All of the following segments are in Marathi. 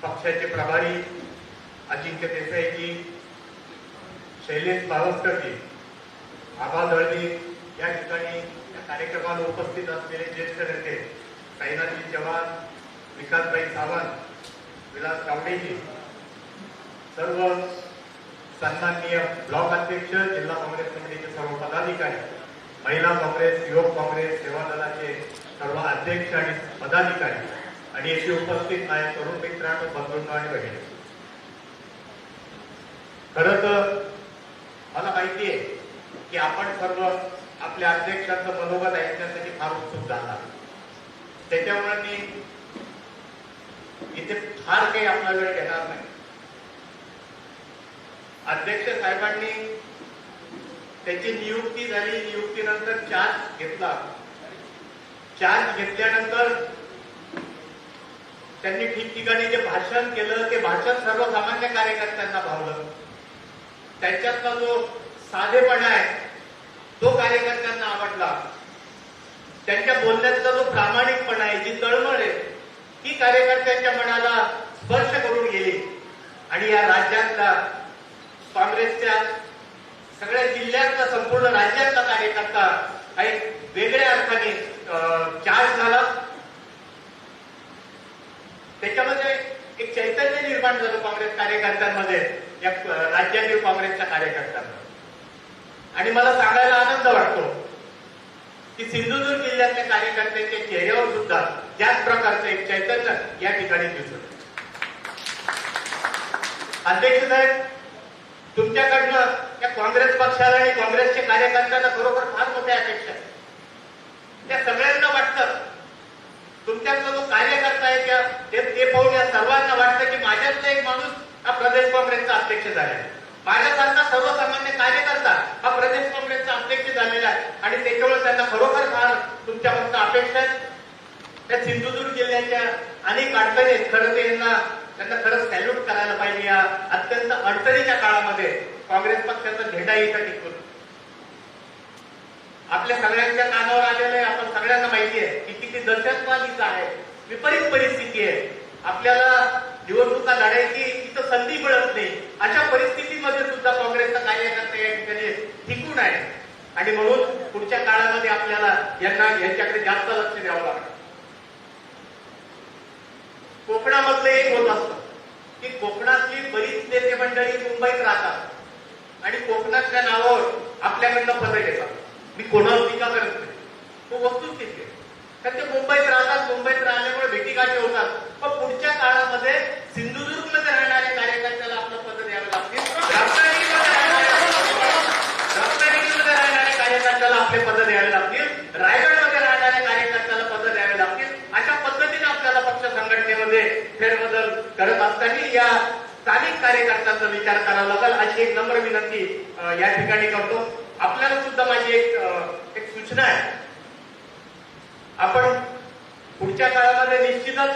पक्षाचे प्रभारी अजिंक्य देसाईजी, शैलेश बावस्करजी, आबा दळवी या ठिकाणी या कार्यक्रमाला उपस्थित असलेले ज्येष्ठ नेते साईनाथजी चव्हाण, विकासभाई सावंत, विलास कावडेजी, सर्व सन्माननीय ब्लॉक अध्यक्ष, जिल्हा काँग्रेस कमिटीचे सर्व पदाधिकारी, महिला काँग्रेस, युवक काँग्रेस, सेवा दलाचे सर्व अध्यक्ष आणि पदाधिकारी आणि येथे उपस्थित आहे तरुण मित्रांनो, बंधूंनो आणि बहिणी, खरं तर मला माहिती आहे की आपण सर्व आपल्या अध्यक्षांचं मनोगत ऐकण्यासाठी फार उत्सुक झाला. त्याच्यामुळे मी इथे फार काही आपला वेळ घेणार नाही. अध्यक्ष साहेबांनी त्याची नियुक्ती झाली, नियुक्तीनंतर चार्ज घेतला. चार्ज घेतल्यानंतर त्यांनी ठिकठिकाणी जे भाषण केलं ते भाषण सर्वसामान्य कार्यकर्त्यांना भावलं. त्यांच्यातला जो साधेपणा आहे तो कार्यकर्त्यांना आवडला. त्यांच्या बोलण्यातला जो प्रामाणिकपणा आहे, जी तळमळ आहे, ती कार्यकर्त्यांच्या मनाला स्पर्श करून गेली आणि या राज्यातला काँग्रेसच्या सगळ्या जिल्ह्यातला, संपूर्ण राज्यातला कार्यकर्ता हा एक वेगळ्या अर्थाने चार्ज झाला. त्याच्यामध्ये एक चैतन्य निर्माण झालं काँग्रेस कार्यकर्त्यांमध्ये, या राज्यातील काँग्रेसच्या कार्यकर्त्यांना. आणि मला सांगायला आनंद वाटतो की सिंधुदुर्ग जिल्ह्यातल्या कार्यकर्त्यांच्या चेहऱ्यावर सुद्धा त्याच प्रकारचं एक चैतन्य या ठिकाणी दिसलं. अध्यक्ष साहेब, तुमच्याकडनं या काँग्रेस पक्षाला आणि काँग्रेसच्या कार्यकर्त्यांना खरोखर फार मोठ्या अपेक्षा आहेत. त्या सगळ्यांना वाटतं, तुमच्यातला जो कार्यकर्ता आहे ते पाहून या सर्वांना वाटतं की माझ्यातला एक माणूस हा प्रदेश काँग्रेसचा अध्यक्ष झाला, माझ्यासारखा सर्वसामान्य कार्यकर्ता हा प्रदेश काँग्रेसचा अध्यक्ष झालेला आहे. आणि त्याच्यामुळे त्यांना खरोखर फार तुमच्यापासून अपेक्षा आहेत. त्या सिंधुदुर्ग जिल्ह्याच्या अनेक अडचणी आहेत. खरं ते त्यांना खरंच सॅल्यूट करायला पाहिजे. या अत्यंत अडचणीच्या काळामध्ये काँग्रेस पक्षाचा झेंडा इथं टिकून आपल्या सगळ्यांच्या कानावर आलेलं आहे. आपण सगळ्यांना माहिती आहे की किती दहशतवादीचा आहे, विपरीत परिस्थिती आहे. आपल्याला निवडणुका लढायची तिथं संधी मिळत नाही. अशा परिस्थितीमध्ये सुद्धा काँग्रेसचा कार्यकर्ता या ठिकाणी टिकून आहे. आणि म्हणून पुढच्या काळामध्ये आपल्याला यांच्याकडे जास्त लक्ष द्यावं लागतं. कोकणामधलं एक होत असतं की कोकणातली बरीच नेते मंडळी मुंबईत राहतात आणि कोकणातल्या नावावर आपल्याकडनं पदं घेतात. मी कोणावर टीका करत नाही, तो वस्तुस्थिती आहे. तर ते मुंबईत राहतात, मुंबईत राहिल्यामुळे भेटीगाठी होतात. पण पुढच्या काळामध्ये सिंधुदुर्गमध्ये राहणाऱ्या कार्यकर्त्याला आपलं पद द्यावं लागतील, रत्नागिरीमध्ये राहणाऱ्या कार्यकर्त्याला आपले पद द्यावे लागतील, रायगडमध्ये राहणाऱ्या कार्यकर्त्याला पद द्यावे लागतील. अशा पद्धतीने आपल्याला पक्ष संघटनेमध्ये फेरबदल करत असताना या स्थानिक कार्यकर्त्यांचा विचार करावा लागेल, अशी एक नम्र विनंती या ठिकाणी करतो. आपल्याला सुद्धा माझी एक सूचना आहे. आपण पुढच्या काळामध्ये निश्चितच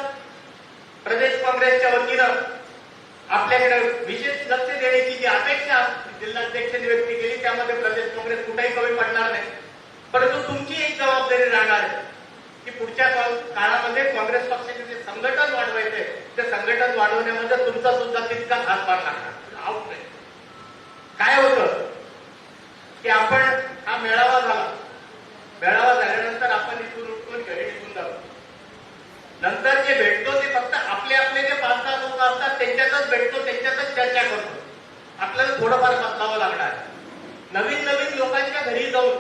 प्रदेश काँग्रेसच्या वतीनं आपल्याकडे विशेष लक्ष देण्याची जी अपेक्षा जिल्हाध्यक्षांनी व्यक्त केली, त्यामध्ये प्रदेश काँग्रेस कुठेही कमी पडणार नाही. परंतु तुमची एक जबाबदारी राहणार आहे की पुढच्या काळामध्ये काँग्रेस पक्षाचे जे संघटन वाढवायचे, ते संघटन वाढवण्यामध्ये तुमचा सुद्धा तितकाच हातभार लागणार. काय होतं की आपण हा मेळावा झाला, मेळावा झाल्यानंतर आपण इथून उठून घरी निघून जातो. नंतर जे भेटतो ते फक्त आपले जे 5-10 लोक असतात त्यांच्यातच भेटतो, त्यांच्यातच चर्चा करतो. आपल्याला थोडंफार बदलावं लागणार. नवीन लोकांच्या घरी जाऊन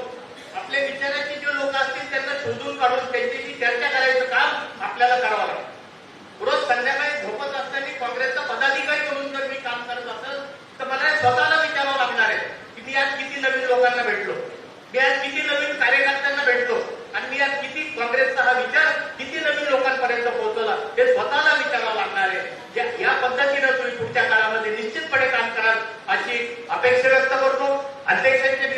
आपल्या विचाराचे जे लोक असतील त्यांना शोधून काढून त्यांच्याशी चर्चा करायचं काम आपल्याला करावं लागतं. रोज संध्याकाळी झोपत असताना काँग्रेसचा पदाधिकारी म्हणून जर मी काम करत असेल तर मला स्वतःला विचारावं लागणार आहे की मी आज किती नवीन लोकांना भेटलो, मी आज किती नवीन कार्यकर्त्यांना भेटलो आणि मी आज किती काँग्रेसचा हा विचार किती नवीन लोकांपर्यंत पोहोचवला, हे स्वतःला विचारावं लागणार आहे. या पद्धतीनं तुम्ही पुढच्या काळामध्ये निश्चितपणे काम कराल अशी अपेक्षा व्यक्त करतो. अध्यक्षांच्या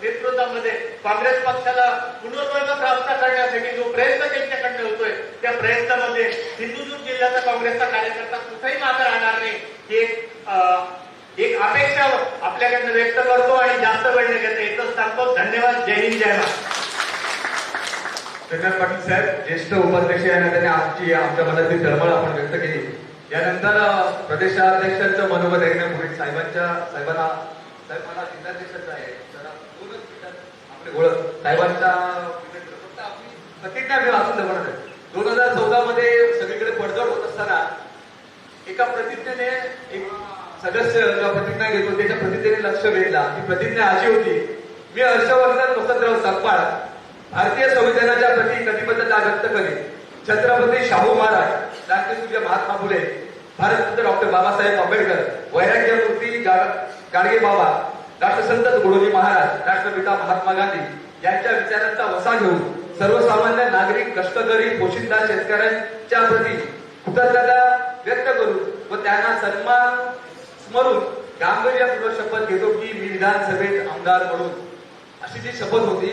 नेतृत्वामध्ये काँग्रेस पक्षाला पुनर्वर्ग प्राप्त करण्यासाठी जो प्रयत्न त्यांच्याकडनं होतोय, त्या प्रयत्नामध्ये सिंधुदुर्ग जिल्ह्याचा काँग्रेसचा कार्यकर्ता कुठेही मागे राहणार नाही, ही एक अपेक्षा आपल्याकडनं व्यक्त करतो आणि जास्त वेळ न घेता एकच सांगतो. धन्यवाद. जय हिंद, जय महाराष्ट्र. प्रकाश पाटील साहेब, ज्येष्ठ उपाध्यक्ष या नात्याने आमच्या मनातील तळमळ आपण व्यक्त केली. यानंतर प्रदेशाध्यक्षांचं मनोगत ऐकणे पुढे साहेबांना जिल्हाध्यक्षांचं आहे जरा 2 मिनिटात आपले ओळख साहेबांच्या फक्त आपली प्रतिज्ञा मी वाचून जमणार आहे. 2014 मध्ये सगळीकडे पडझड होत असताना एका प्रतिज्ञेने एक सदस्य जेव्हा प्रतिज्ञा घेतो त्याच्या प्रतिज्ञेने लक्ष वेधला. ती प्रतिज्ञा अशी होती, मी हर्षवर्धन वसंतराव सकपाळ भारतीय संविधानाच्या प्रती कटिबद्धता व्यक्त करेन. छत्रपती शाहू महाराज, क्रांतीसूर्य महात्मा फुले, भारतरत्न डॉक्टर बाबासाहेब आंबेडकर, वैराग्यमूर्ती गाडगे बाबा, राष्ट्रसंत तुकडोजी महाराज, राष्ट्रपिता महात्मा गांधी यांच्या विचारांचा वसा घेऊन सर्वसामान्य नागरिक, कष्टकरी, पोशिंदा शेतकऱ्यांच्या प्रती कृतज्ञता व्यक्त करून व त्यांना सन्मान स्मरून गांभीर्यपूर्वक शपथ घेतो की मी विधानसभेत आमदार म्हणून. अशी जी शपथ होती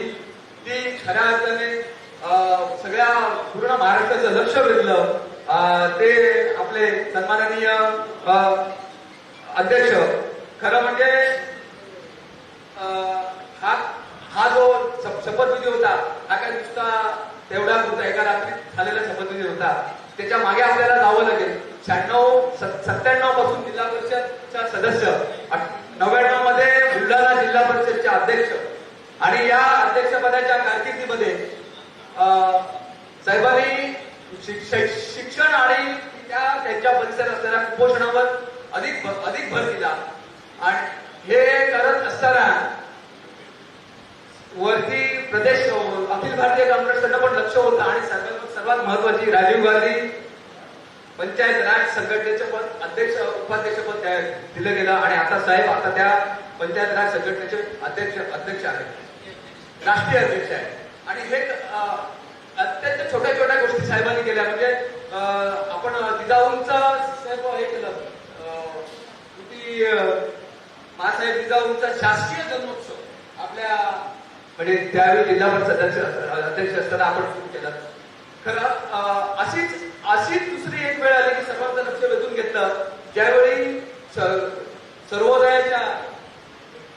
ती खऱ्या अर्थाने सगळ्या पूर्ण महाराष्ट्राचं लक्ष वेधलं. ते आपले सन्माननीय अध्यक्ष खरं म्हणजे हा जो शपथविधी होता हा काय नुसता तेवढा पुरता एका रात्रीत झालेला शपथविधी होता. त्याच्या मागे आपल्याला जावं लागेल. 97 पासून जिल्हा परिषदच्या सदस्य, 99 मध्ये बुलढाणा जिल्हा परिषदचे अध्यक्ष आणि या अध्यक्षपदाच्या कारकिर्दीमध्ये साहेबांनी शिक्षण आणि त्यांच्या परिसरात असलेल्या कुपोषणावर अधिक भर दिला. आणि हे करत असताना वरती प्रदेश अखिल भारतीय काँग्रेसकडनं पण लक्ष होतं आणि सर्वात महत्वाची राजीव गांधी पंचायत राज संघटनेचे पद अध्यक्ष उपाध्यक्ष पद दिलं गेलं आणि आता साहेब आता त्या पंचायत राज संघटनेचे अध्यक्ष आहेत, राष्ट्रीय अध्यक्ष आहेत. आणि हे अत्यंत छोट्या छोट्या गोष्टी साहेबांनी केल्या. म्हणजे आपण जिजाऊंचं साहेब हे केलं महासाहेब जिजाऊंचा शासकीय जन्मोत्सव आपल्या म्हणजे त्यावेळी जिल्हा परिषद अध्यक्ष असताना आपण सुरू केलं. खरं अशीच दुसरी एक वेळ आली की सर्वांचं लक्ष वेधून घेतलं ज्यावेळी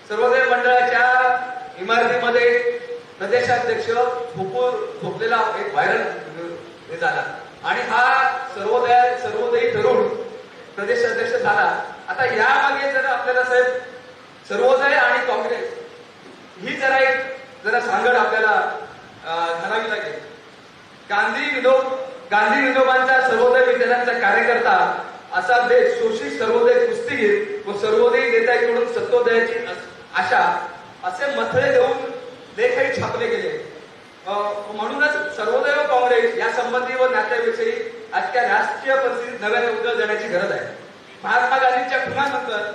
सर्वोदय मंडळाच्या इमारतीमध्ये प्रदेशाध्यक्ष झोपलेला एक व्हायरल हे झाला आणि हा सर्वोदयी तरुण प्रदेशाध्यक्ष झाला. आता यामागे जर आपल्याला साहेब सर्वोदय आणि काँग्रेस ही जरा सांगड आपल्याला घालावी लागेल. गांधी विनोबांचा सर्वोदय विचारांचा कार्यकर्ता असा देश शोषित सर्वोदय कुस्तीगीर व सर्वोदयी नेत्याकडून सत्तोदयाची आशा असे मथळे देऊन लेखही छापले गेले. म्हणूनच सर्वोदय व काँग्रेस या संबंधी व नात्याविषयी आजच्या राजकीय परिस्थितीत नव्याने उजळ देण्याची गरज आहे. महात्मा गांधींच्या खुनानंतर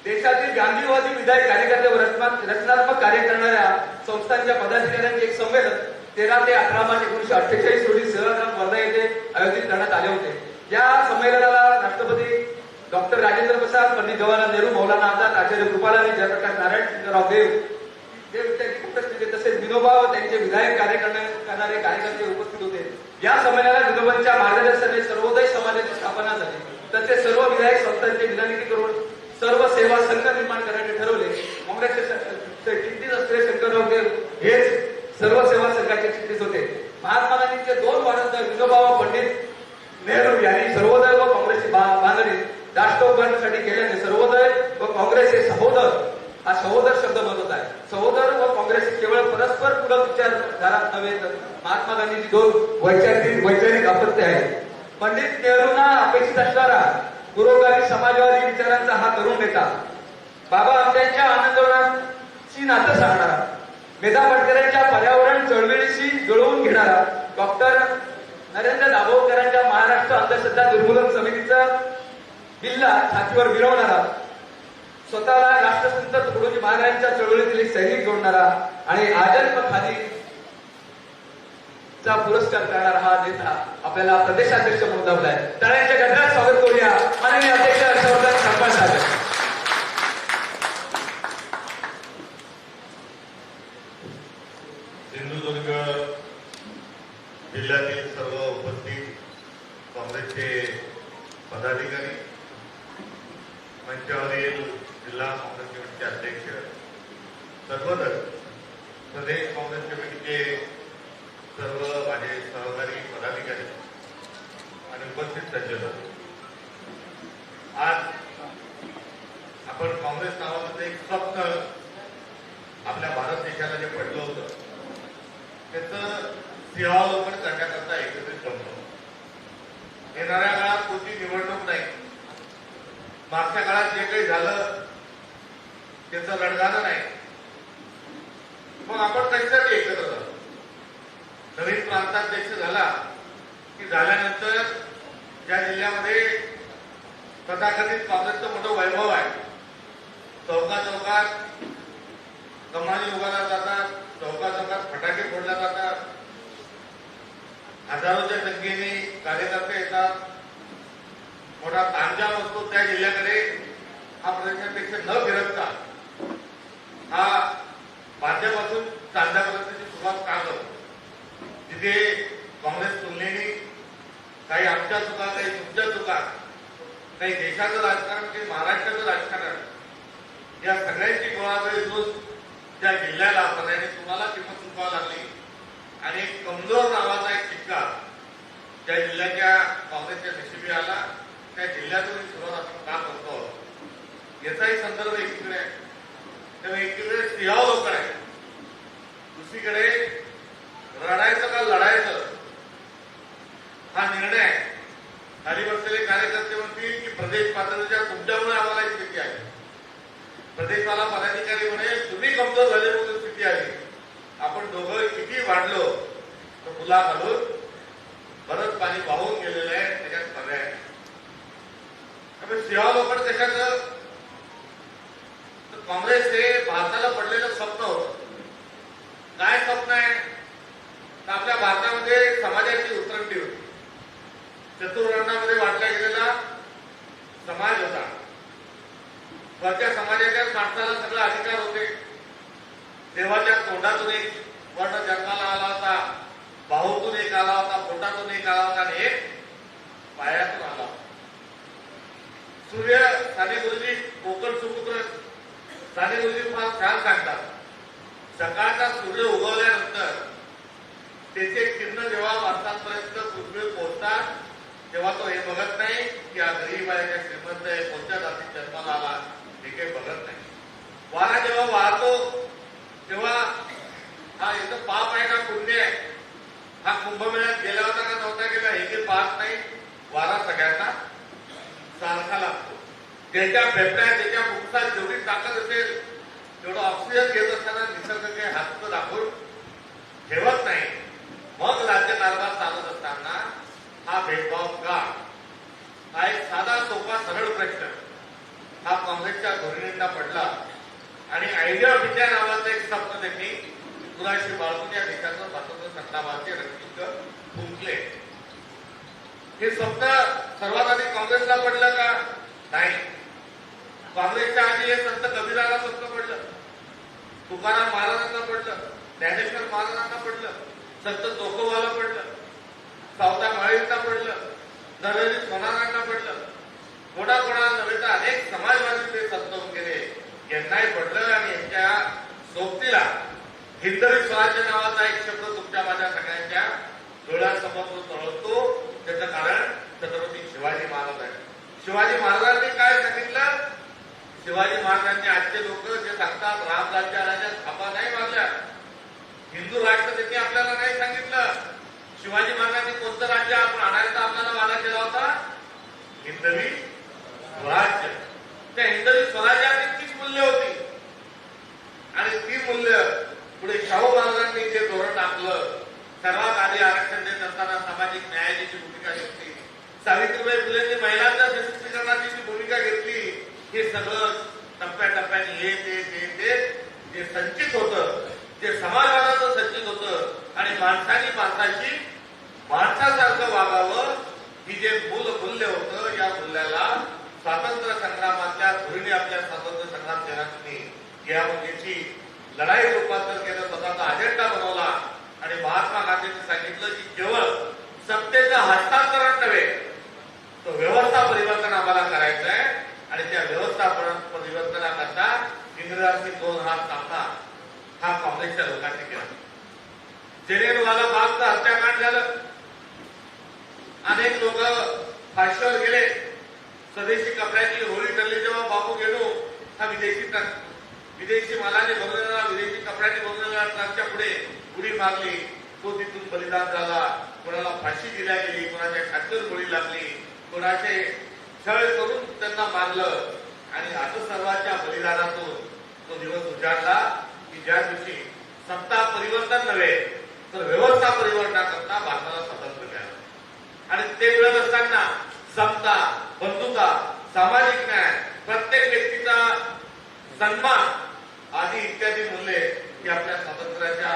देशातील गांधीवादी विधायक कार्यकर्ते व रचनात्मक कार्य करणाऱ्या संस्थांच्या पदाधिकाऱ्यांचे एक संमेलन 13 ते 18 मार्च 1948 रोजी सेवाग्राम वर्धा येथे आयोजित करण्यात आले होते. या संमेलनाला राष्ट्रपती डॉक्टर राजेंद्र प्रसाद, पंडित जवाहरलाल नेहरू, मौलाना आझाद, आचार्य कृपालानी, जयप्रकाश नारायण, सिंगराव देव इत्यादी उपस्थित, तसेच विनोबा व त्यांचे विधायक कार्य करणारे कार्यकर्ते उपस्थित होते. या संमेलनात विनोबांच्या मार्गदर्शनाने सर्वोदय समाजाची स्थापना झाली. तसेच सर्व विधायक संस्थांचे विलीनीकरण करून सर्व सेवा संघ निर्माण करण्याचे ठरवले. काँग्रेसचे चिंतित असलेले शंकरराव देव हेच सर्व सेवा संघाचे चिंतित होते. महात्मा गांधींचे 2 वारसदार विनोबा व पंडित नेहरू यांनी सर्वोदय व काँग्रेसची बांधणी राष्ट्रोभारणीसाठी केल्याने सर्वोदय व काँग्रेस हे सहोदर, हा सहोदर शब्द बनवत आहे. सहोदर व काँग्रेस केवळ परस्पर पूरक विचारधारा नव्हे तर महात्मा गांधींची 2 वैचारिक अपत्य आहे. पंडित नेहरूंना अपेक्षित असणारा पुरोगामी समाजवादी विचारांचा हा तरुण नेता, बाबा आंबेडकरांच्या आंदोलनाची नातं सांगणारा, मेधा पटकरांच्या पर्यावरण चळवळीशी जुळवून घेणारा, डॉक्टर नरेंद्र दाभोळकरांच्या महाराष्ट्र अंधश्रद्धा निर्मूलन समितीचा बिल्ला छातीवर मिरवणारा, स्वतःला राष्ट्रसंत तुकडोजी महाराजांच्या चळवळीतील एक सैनिक जोडणारा आणि आजन्म खादीचा पुरस्कार करणारा हा नेता आपल्याला प्रदेशाध्यक्ष म्हणून लाभलाय. टाळ्यांच्या गजरात स्वागत करूया माननीय अध्यक्ष हर्षवर्धन सकपाळ साहेब. सिंधुदुर्ग जिल्ह्यातील सर्व उपस्थित काँग्रेसचे पदाधिकारी, मंचावरील जिल्हा काँग्रेस कमिटीचे अध्यक्ष, सर्वच प्रदेश काँग्रेस कमिटीचे सर्व माझे सहकारी पदाधिकारी आणि उपस्थित सज्जन, स्वप्न आपल्या भारत देशाला जे पडलं होतं त्याचं सिंहावलोकन करण्याकरता एकत्रित जमलो. येणाऱ्या काळात कोणती निवडणूक नाही. मागच्या काळात जे काही झालं त्याचं रणगाणं नाही. मग आपण कशासाठी एकत्र झालो? नवीन प्रांताध्यक्ष झाला की झाल्यानंतर ज्या जिल्ह्यामध्ये तथाकथित काँग्रेसचं मोठं वैभव आहे, चौका चौकात कमानी उभारल्या जातात, चौका चौकात फटाके फोडल्या जातात, हजारोच्या संख्येने कार्यकर्ते येतात, मोठा तांजाम असतो त्या जिल्ह्याकडे. हा प्रदेशाध्यक्ष न फिरकता हा भाजपासून चांद्यापर्यंतची सुरुवात का करतो. तिथे काँग्रेस तुलनेने काही आमच्या चुका, काही तुमच्या चुका, काही देशाचं राजकारण, काही महाराष्ट्राचं राजकारण, या सगळ्यांची गोळाबेळ घेऊन त्या जिल्ह्याला पर्यायाने तुम्हाला किंमत चुकावी लागली. आणि एक कमजोर नावाचा एक शिक्का ज्या जिल्ह्याच्या काँग्रेसच्या नशिबी आला, त्या जिल्ह्यातून सुरुवात आपण का करतो याचाही संदर्भ एकीकडे आहे. त्यामुळे एकीकडे सिंहावलोकन आहे, दुसरीकडे रडायचं का लढायचं हा निर्णय. खाली बसलेले कार्यकर्ते म्हणतील की प्रदेश पातळीच्या तुमच्यामुळे आम्हाला ही स्थिती आली, प्रदेशवाला पदाधिकारी म्हणे तुम्ही कमजोर झाले म्हणून स्थिती आली. आपण दोघं किती वाढलो तर मुला घालून बरंच पाणी वाहून गेलेलं आहे, त्याच्यात पर्याय नाही. त्यामुळे सिंहावलोकन कशाचं तर काँग्रेस हे भारताला पडलेलं स्वप्न होतं. काय स्वप्न आहे तर आपल्या भारतामध्ये समाजाची उतरंडी होती. चतुर्वर्णामध्ये वाटला गेलेला समाज होता. वरच्या समाजाच्या माणसाला सगळे अधिकार होते. देवाच्या तोंडातून एक वर्ण जन्माला आला होता, बाहूतून एक आला होता, पोटातून एक आला होता आणि एक पायातून आला होता. सूर्य साने गुरुजी कोकण सुपुत्र साने गुरुजी फार छान सांगतात. सकाळचा सूर्य उगवल्यानंतर त्याचे किरण जेव्हा माणसांपर्यंत पृथ्वीवर पोहोचतात तेव्हा तो हे बघत नाही की हा गरीब आहे का श्रीमंत आहे, कोणत्या जातीत जन्माला आला, हे काही बघत नाही. वारा जेव्हा वाहतो तेव्हा हा इथं पाप आहे का पुण्य आहे, हा कुंभमेळ्यात गेला होता का नव्हता गेला हे काही पाहत नाही. वारा सगळ्यांना सारखा लागतो. त्याच्या फेफड्यात, त्याच्या मुखात जेवढी ताकद असेल तेवढं ऑक्सिजन घेत असताना निसर्ग काही हात दाखवून ठेवत नाही. मग राज्यकारभार चालत असताना हा भेदभाव का? हा एक साधा सोपा सरळ प्रश्न हा काँग्रेसच्या धोरणींना पडला आणि आयडिया ऑफ इंडिया नावाचं एक स्वप्न त्यांनी पुराशी बाळगून या देशाचं स्वातंत्र्य संग्रामाचे रक्तिक फुंकले. हे स्वप्न सर्वात आधी काँग्रेसला पडलं का? नाही. काँग्रेसच्या आधी हे संत कबीराला स्वप्न पडलं, तुकाराम महाराजांना पडलं, ज्ञानेश्वर महाराजांना पडलं, संत जोकोबाला पडलं, सावता माळींना पडलं, नरहरी सोनारांना पडलं. कोणाकोणाला नव्हे तर अनेक समाजवादी ते संत वगैरे यांनाही पडलं. आणि यांच्या सोबतीला हिंदवी स्वराज्य नावाचा एक शब्द तुमच्या माझ्या सगळ्यांच्या डोळ्यासमोर तळतो. त्याचं कारण छत्रपती शिवाजी महाराज आहे. शिवाजी महाराजांनी काय सांगितलं? शिवाजी महाराजांनी आजचे लोक जे सांगतात राम राज्य आल्याच्या थापा नाही मारल्या, हिंदू राष्ट्र त्यांनी आपल्याला नाही सांगितलं. शिवाजी महाराजांनी कोणतं राज्य आपण आणायचा आपल्याला वादा केला होता? हिंदवी स्वराज्य. त्या हिंदवी स्वराज्यात इतकीच मूल्य होती आणि ती मूल्य पुढे शाहू महाराजांनी जे धोरण टाकलं, सर्वात आधी आरक्षण देत असताना सामाजिक न्यायाची जी भूमिका घेतली, सावित्रीबाई फुलेंनी महिलांच्या सशक्तीकरणाची जी भूमिका घेतली, हे सगळं टप्प्याटप्प्याने येत जे संचित होतं, जे समाजवादाचं संचित होतं आणि माणसाची माणसासारखं वागावं ही जे मूल्य होतं, या मूल्याला स्वातंत्र्य संग्रामातल्या धोरणी आपल्या स्वातंत्र्य संग्राम सेनानी या मुलीची लढाई रूपांतर केलं, स्वतःचा अजेंडा बनवला. आणि महात्मा गांधींनी सांगितलं की केवळ सत्तेचं हस्तांतरण नव्हे तर व्यवस्था परिवर्तन आम्हाला करायचं आहे. आणि त्या व्यवस्था परिवर्तनाकरता इंग्रजांशी 2 हात सामना हा काँग्रेसच्या लोकांनी केला. जेनेवाला बागचं हत्याकांड झालं, अनेक लोक फाशीवर गेले. स्वदेशी कपड्याची होळी ठरली तेव्हा बाबू गेलो हा विदेशी विदेशी मालाने भरलेला, विदेशी कपड्याने भरलेला ट्रकच्या पुढे उडी मारली, तो तिथून बलिदान झाला. कोणाला फाशी दिल्या गेली, कोणाच्या छातीवर गोळी लागली, कोणाचे छळ करून त्यांना मारलं. आणि असं सर्वांच्या बलिदानातून तो दिवस उजाडला की ज्या दिवशी सत्ता परिवर्तन नव्हे तर व्यवस्था परिवर्तनाकरता भारताला स्वातंत्र्य मिळालं. आणि ते मिळत असताना समता, बंधुता, सामाजिक न्याय, प्रत्येक व्यक्तीचा सन्मान आदी इत्यादी मूल्ये ही आपल्या स्वातंत्र्याच्या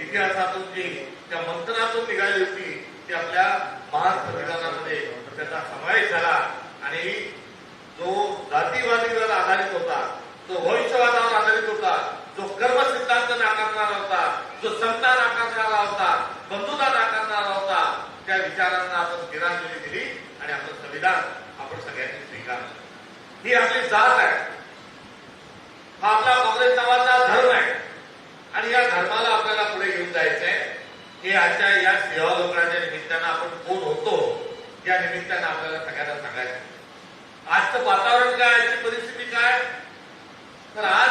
इतिहासातून जी त्या मंथनातून निघाली होती ती आपल्या महान संविधानामध्ये त्याचा समावेश झाला. आणि जो जातीवादीवर आधारित होता, जो भविष्यवादावर आधारित होता, जो कर्म सिद्धांत नाकारणारा होता, जो समता नाकारणारा होता, बंधुता नाकारणारा होता, त्या विचारांना आपण तिरांजली दिली आणि आपलं संविधान आपण सगळ्यांनी स्वीकारलं. ही आपली जात आहे, हा आपला काँग्रेस नावाचा धर्म आहे आणि या धर्माला आपल्याला पुढे घेऊन जायचं आहे. हे आजच्या या सेवालोकांच्या निमित्तानं आपण कोण होतो या निमित्तानं आपल्याला सगळ्यांना सांगायचं. आजचं वातावरण काय, आजची परिस्थिती काय, तर आज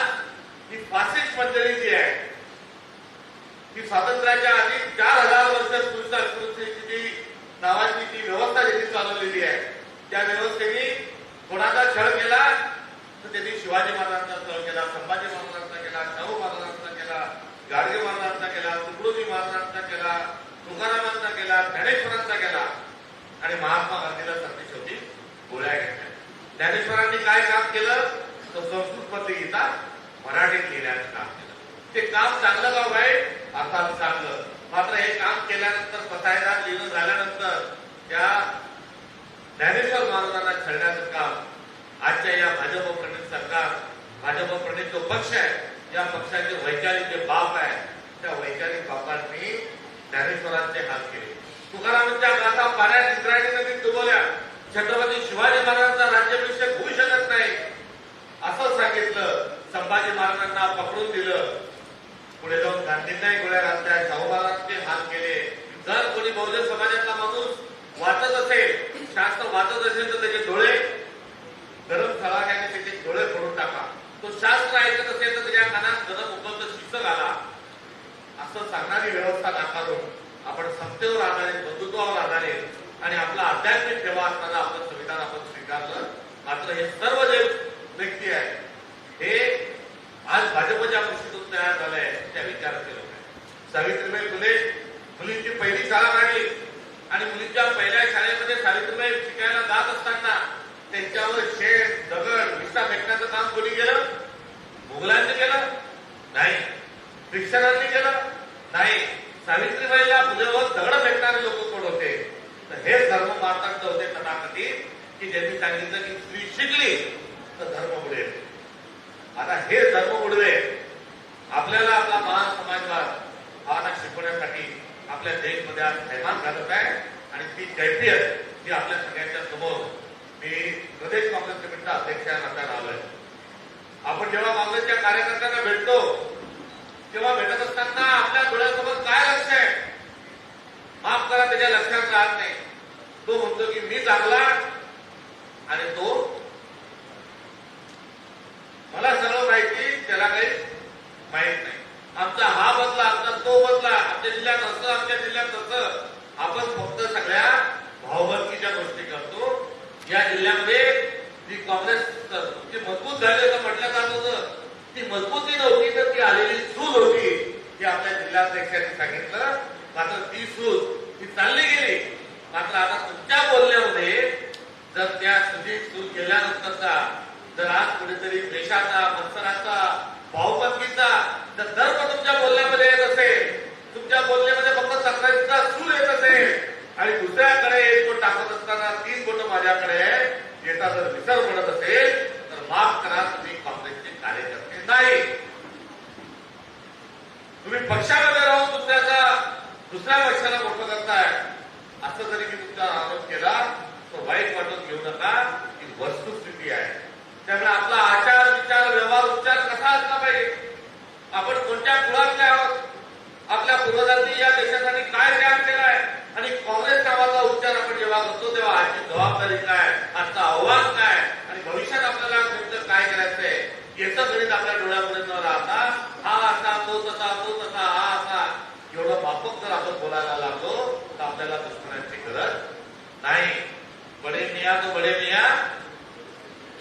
ही फासिस्ट मंडळी जी आहे ती स्वातंत्र्याच्या आधी 4000 वर्ष सुरक्षित नावाची जी व्यवस्था ज्यांनी चालवलेली आहे त्या व्यवस्थेने कोणाचा छळ केला तर त्यांनी शिवाजी महाराजांचा छळ केला, संभाजी महाराजांचा केला, शाहू महाराजांचा केला, गाडगे महाराजांचा केला, तुकडोजी महाराजांचा केला, तुकारामांचा केला, ज्ञानेश्वरांचा केला आणि महात्मा गांधीला सरते शेवटी गोळ्या घेतल्या. ज्ञानेश्वरांनी काय काम केलं तर संस्कृत मधली गीता मराठीत लिहिण्याचं काम केलं. ते काम चांगलं का वाईट, अर्थात चांगलं. मात्र हे काम केल्यानंतर पसायदान लिहिणं झाल्यानंतर त्या ज्ञानेश्वर महाराजांना छळण्याचं काम आजच्या या भाजप प्रणित सरकार, भाजप प्रणित जो पक्ष आहे, या पक्षाचे वैचारिक जे बाप आहे त्या वैचारिक बापांनी ज्ञानेश्वरांचे हात केले. तुकारामांच्या गाथा पाण्यात इंद्रायणी नदीत डुबवल्या. छत्रपती शिवाजी महाराजांचा राज्याभिषेक होऊ शकत नाही असं सांगितलं. संभाजी महाराजांना पकडून दिलं. पुढे जाऊन गांधींनाही गोळ्या घातल्या, शाहू महाराजांचे हात केले. जर कोणी बहुजन समाजातला माणूस वाचत असेल, शास्त्र वाचत असेल तर त्याचे डोळे गरम सळाक्याने त्याचे डोळे फोडून टाका. तो शास्त्र ऐकत असेल तर त्याच्या कानात गरम उकळतं शिस्त घाला. असं सांगणारी व्यवस्था नाकारून आपण समतेवर आधारित, बंधुत्वावर आधारित आणि आपला आध्यात्मिक ठेवा असताना आपलं संविधान आपण स्वीकारलं. मात्र हे सर्व जे व्यक्ती आहेत हे आज भाजपच्या गोष्टीतून तयार झालंय त्या विचाराचे लोक आहेत. सावित्रीबाई फुले मुलींची पहिली शाळा काढली आणि मुलींच्या पहिल्या शाळेमध्ये सावित्रीबाई शिकायला जात असताना त्यांच्यावर शेण, दगड, विटा फेकण्याचं काम कोणी केलं? मुघलांनी केलं? नाही. ख्रिश्चनांनी केलं? नाही. सावित्रीबाईला फुलेवर दगड फेकणारे लोक कोण होते? तर हे धर्म मार्तंड होते तथाकथित की ज्यांनी सांगितलं की स्त्री शिकली तर धर्म बुडेल. आता हे धर्म बुडवे आपल्याला आपला महान समाजवाद हा शिकवण्यासाठी आपल्या देशमध्ये आज थैमान घालत आहे. आणि ती कैफियत ही आपल्या सगळ्यांच्या समोर मी प्रदेश काँग्रेस कमिटीचा अध्यक्ष नात्यानं आलोय. आपण जेव्हा काँग्रेसच्या कार्यकर्त्यांना भेटतो तेव्हा भेटत असताना आपल्या डोळ्यासमोर काय लक्ष आहे? माफ करा, त्याच्या लक्षात राहत नाही. तो म्हणतो की मी चांगला आणि तो मला सर्व माहिती, त्याला काही माहित नाही. आमचा हा बदला, आमचा तो बदला, आमच्या जिल्ह्यात असं, आमच्या जिल्ह्यात तसं. आपण फक्त सगळ्या भावबंदीच्या गोष्टी करतो. या जिल्ह्यामध्ये जी काँग्रेस जी मजबूत झाली असं म्हटलं जात होतं, ती मजबूती नव्हती तर ती आलेली सूज होती ही आपल्या जिल्हाध्यक्षांनी सांगितलं. मात्र ती सूज ती चालली गेली. मात्र आता तुमच्या बोलण्यामध्ये जर त्या सूज गेल्यानंतरचा जर आज कुठेतरी देशाचा, मत्सराचा, भावबंदीचा जर दर्प तुमच्या बोलण्यामध्ये येत असेल, तुमच्या बोलण्यामध्ये फक्त तक्रारीचा सूर येत असेल आणि दुसऱ्याकडे एक बोट टाकत असताना 3 बोट माझ्याकडे येता जर विसर पडत असेल तर माफ करा, तुम्ही काँग्रेसचे कार्यकर्ते नाही. तुम्ही पक्षामध्ये राहून दुसऱ्या पक्षाला मोठं करताय असं जरी मी तुमचा आरोप केला तो वाईट वाटून घेऊ नका. ही वस्तुस्थिती आहे. त्यामुळे आपला आचार, विचार, व्यवहार, उच्चार कसा असला पाहिजे, आपण कोणत्या कुळातले आहोत, आपल्या पूर्वजांनी या देशासाठी काय त्याग केलाय आणि काँग्रेस नावाचा उच्चार आपण जेव्हा करतो तेव्हा आजची जबाबदारी काय, आजचं आव्हान काय आणि भविष्यात आपल्याला नेमकं काय करायचंय याचं गणित आपल्या मियाँ तो बडे मियाँ,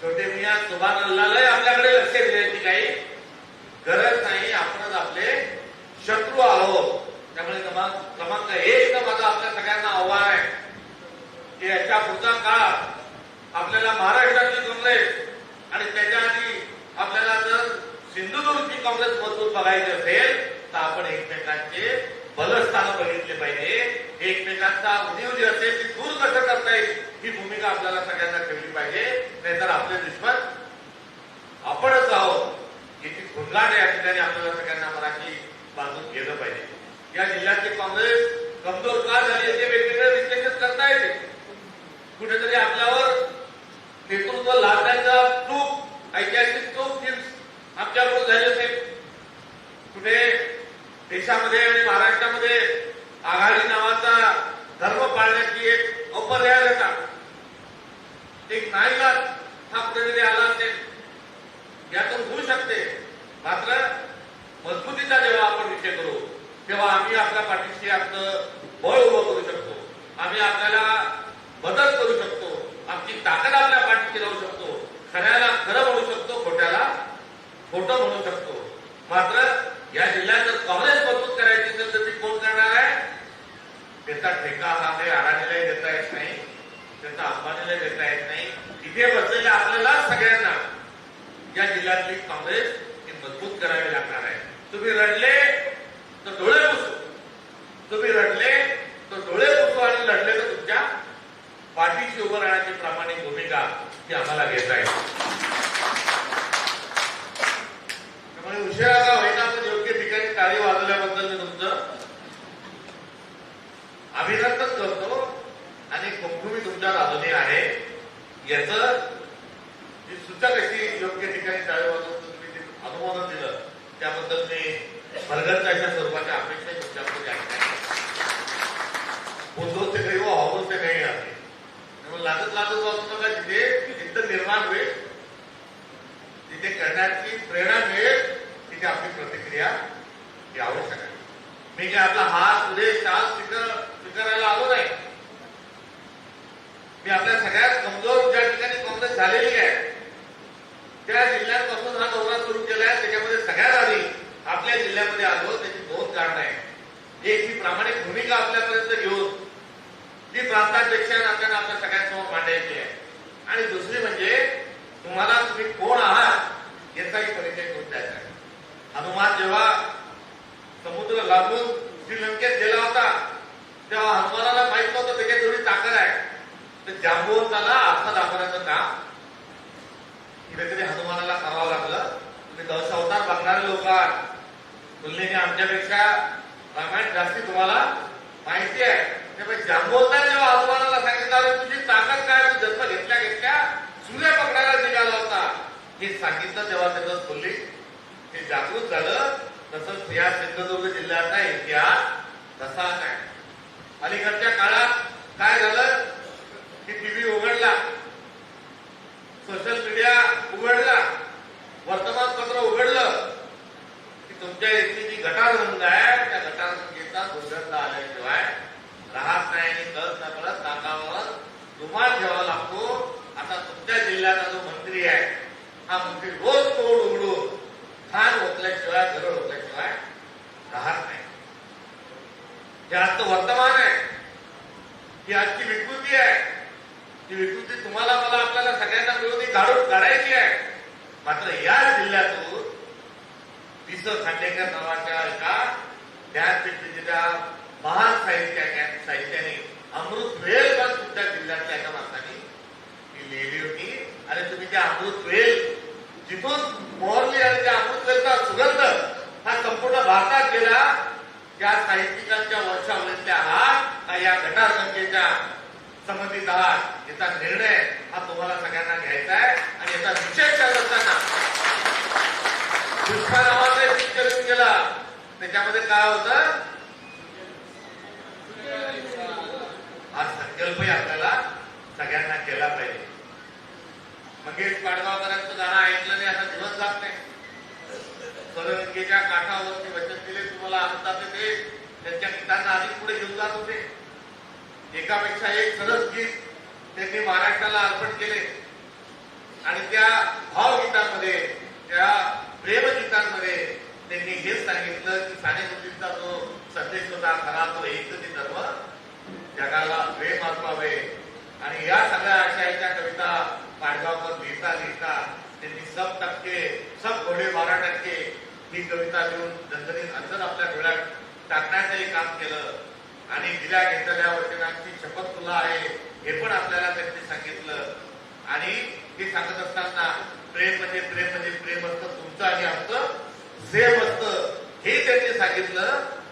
छोटे मियाँ सुभान अल्लाहला आपल्याकडे लक्ष देण्याची काही गरज नाही. आपणच आपले शत्रू आहोत. त्यामुळे क्रमांक 1 माझं आपल्या सगळ्यांना आव्हान आहे की याच्या पुढचा काळ आपल्याला महाराष्ट्रातली काँग्रेस आणि त्याच्या आधी आपल्याला जर सिंधुदुर्गची काँग्रेस मजबूत बघायची असेल तर आपण एकमेकांचे बलस्थान बघितले पाहिजे. एकमेकांचा उणीव जी असेल ती दूर कसं करता येईल ही भूमिका आपल्याला सगळ्यांना ठेवली पाहिजे. नाहीतर आपले दुश्मन आपणच आहोत. याची खुणगाट या ठिकाणी आपल्याला सगळ्यांना मराठी बांधून गेलं पाहिजे. या जिल्ह्यातली काँग्रेस कमजोर का झाली याचे वेगवेगळे विश्लेषण करता येते. कुठेतरी आपल्यावर नेतृत्व लादण्याचा चूक, ऐतिहासिक चूक आमच्याकडून झाली असेल. कुठे देशामध्ये आणि महाराष्ट्रामध्ये आघाडी नावाचा धर्म पाळण्याची एक अपरिहार्यता, एक नाईलाज हा कुठेतरी आला असेल. यातून होऊ शकते. मात्र मजबूतीचा जेव्हा आपण विषय करू तेव्हा आम्ही आपल्या पाठीशी आपलं बळ उभं करू शकतो. आम्ही आपल्याला मदत करू शकतो. आमची ताकद आपल्या पाठीशी लावू शकतो. खऱ्याला खरं म्हणू शकतो, खोट्याला खोटं म्हणू शकतो. मात्र या जिल्ह्यात जर काँग्रेस मजबूत करायची असेल तर ती कोण करणार आहे? त्याचा ठेका हा काही अडाणीलाही देता येत नाही, त्याचा अंबानीलाही देता येत नाही. इथे बसलेल्या आपल्याला सगळ्यांना या जिल्ह्यातली काँग्रेस ही मजबूत करावी लागणार आहे. तुम्ही रडले तर डोळे पुसू, तुम्ही रडले तर डोळे पुसू आणि लढले तर तुमच्या पाठीशी उभं राहण्याची प्रामाणिक भूमिका ही आम्हाला घेता येईल. त्यामुळे उशिरा का होईना आपण योग्य ठिकाणी टाळी वाजवल्याबद्दल मी तुमचं अभिनंदन करतो आणि कुंकुमी तुमच्या बाजूने आहे. याचं जी सूचक अशी योग्य ठिकाणी टाळी वाजवून तुम्ही जे अनुमोदन दिलं त्याबद्दल मी भरगच्च अशा स्वरूपाच्या अपेक्षा तुमच्याकडे आहे. बोलतो ते काही व हवं ते काही आहे. लागत वाचू नका. जिथे चिंत निर्माण होईल, तिथे करण्याची प्रेरणा मिळेल, तिथे आपली प्रतिक्रिया ही आवश्यक आहे. मी काय आपला हात पुढे शाल स्वीकारायला आलो नाही. मी आपल्या सगळ्यात कमजोर ज्या ठिकाणी काँग्रेस झालेली आहे त्या जिल्ह्यांपासून हा दौरा सुरू केला आहे. त्याच्यामध्ये सगळ्यात आधी आपल्या जिल्ह्यामध्ये आलो. त्याची 2 कारण आहेत. एक ही प्रामाणिक भूमिका आपल्यापर्यंत घेऊन जी प्रांताध्यक्ष आपल्याला आपल्या सगळ्यांसमोर मांडायची आहे. आणि दुसरी म्हणजे तुम्हाला तुम्ही कोण आहात याचाही परिचय करून द्यायचा आहे. हनुमान जेव्हा समुद्र लागून श्रीलंकेत गेला होता तेव्हा हनुमानाला माहित नव्हतं त्याच्यात थोडी ताकद आहे. तर जांबुवंताला अर्थ दाखवण्याचं काम कुठेतरी हनुमानाला करावं लागलं. तुम्ही 10 अवतार बघणारे लोक आहात. तुलनेने आमच्यापेक्षा रामायण जास्ती तुम्हाला माहिती आहे. त्यामुळे जांबुवंताने जेव्हा हनुमानाला सांगितलं तुझी ताकद काय, तू जन्म घेतल्या घेतल्या सूर्य पकडायला निघाला होता हे सांगितलं तेव्हा त्याचं बोलली ते जागृत झालं. तसंच या सिंधुदुर्ग जिल्ह्याचा इतिहास तसाच आहे. अलीकडच्या काळात काय झालं की टीव्ही उघडला, सोशल मीडिया उघडला, वर्तमानपत्र उघडलं की तुमच्या इथली जी गटारगंगा आहे त्या गटारगंगेचा दुर्गंध आल्याशिवाय राहत नाही. आणि कळत नकळत नाकावर रुमाल ठेवावा लागतो. आता तुमच्या जिल्ह्याचा जो मंत्री आहे हा मंत्री रोज तोड उघडून खान ओतल्याशिवाय, गरड ओतल्याशिवाय राहत नाही. हे आजचं वर्तमान आहे. ही आजची विकृती आहे. ही विकृती तुम्हाला मला आपल्याला सगळ्यांना मिळून काढून काढायची आहे. मात्र या जिल्ह्यातून विस खांडेकर नावाच्या एका ज्ञानपीठच्या महान साहित्याने अमृत वेल पण तुमच्या जिल्ह्यातल्या एका माणसाने ती लिहिली होती. आणि तुम्ही त्या अमृत वेल जिथून मोहरली आणि त्या अमृत वेलचा सुगंध हा संपूर्ण भारतात गेला त्या साहित्यिकांच्या वंशावळीतल्या आहात या गटारगंगेच्या संबंधित आहात याचा निर्णय हा तुम्हाला सगळ्यांना घ्यायचा आहे. आणि याचा विशेष करत असताना दुष्काळ नावाचा एक पिक्चर केला. त्याच्यामध्ये काय होतं हा संकल्पही आपल्याला सगळ्यांना केला पाहिजे. मंगेश पाडगावकरांचं गाणं ऐकलं नाही असा दिवस जात नाही. सरगंगेच्या काठावरती वचन दिले तुम्हाला आनंदात येते. त्यांच्या गीतांना अधिक पुढे घेऊन जात होते. एकापेक्षा एक सरस गीत त्यांनी महाराष्ट्राला अर्पण केले आणि त्या भावगीतांमध्ये, त्या प्रेमगीतांमध्ये त्यांनी हेच सांगितलं की साने गुरुजींचा जो संदेश होता खरा तो एकच धर्म जगाला प्रेम असावे. आणि या सगळ्या आशयाच्या कविता पाडगावकर लिहिता लिहिता त्यांनी सब घोडे 12% ही कविता लिहून दणदणीत अंतर आपल्या डोळ्यात टाकण्याचंही काम केलं. आणि दिल्या घेतलेल्या वचनांची शपथ तुला आहे हे पण आपल्याला त्यांनी सांगितलं. आणि हे सांगत असताना प्रेम म्हणजे प्रेम असतं, तुमचं आणि आमचं सेम असतं हे त्यांनी सांगितलं.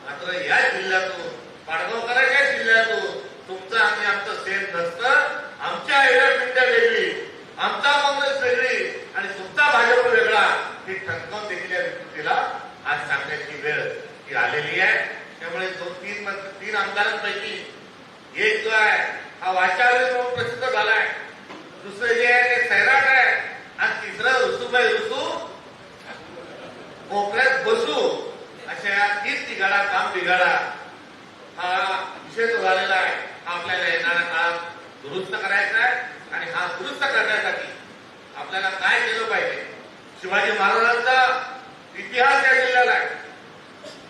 मात्र या जिल्ह्यातून, पाडगावकरांच्या जिल्ह्यातून तुमचं आणि आमचं सेम नसतं. आमच्या आयडिया वेगळी, आमचा काँग्रेस वेगळी आणि तुमचा भाजप वेगळा हे ठणकावून देखील या विकृतीला आज सांगण्याची वेळ ही आलेली आहे. त्यामुळे तीन आमदारांपैकी एक जो आहे हा वाचावी म्हणून प्रसिद्ध झालाय, दुसरं जे आहे ते सैराट आहे आणि तिसरं रुसूबाई रुसू कोपऱ्यात बसू अशा या तीन तिघाडा काम बिघाडा हा विषय जो झालेला आहे हा आपल्याला येणाऱ्या काळात दुरुस्त करायचा आहे. आणि हा दुरुस्त करण्यासाठी आपल्याला काय केलं पाहिजे? शिवाजी महाराजांचा इतिहास या जिल्ह्याला आहे,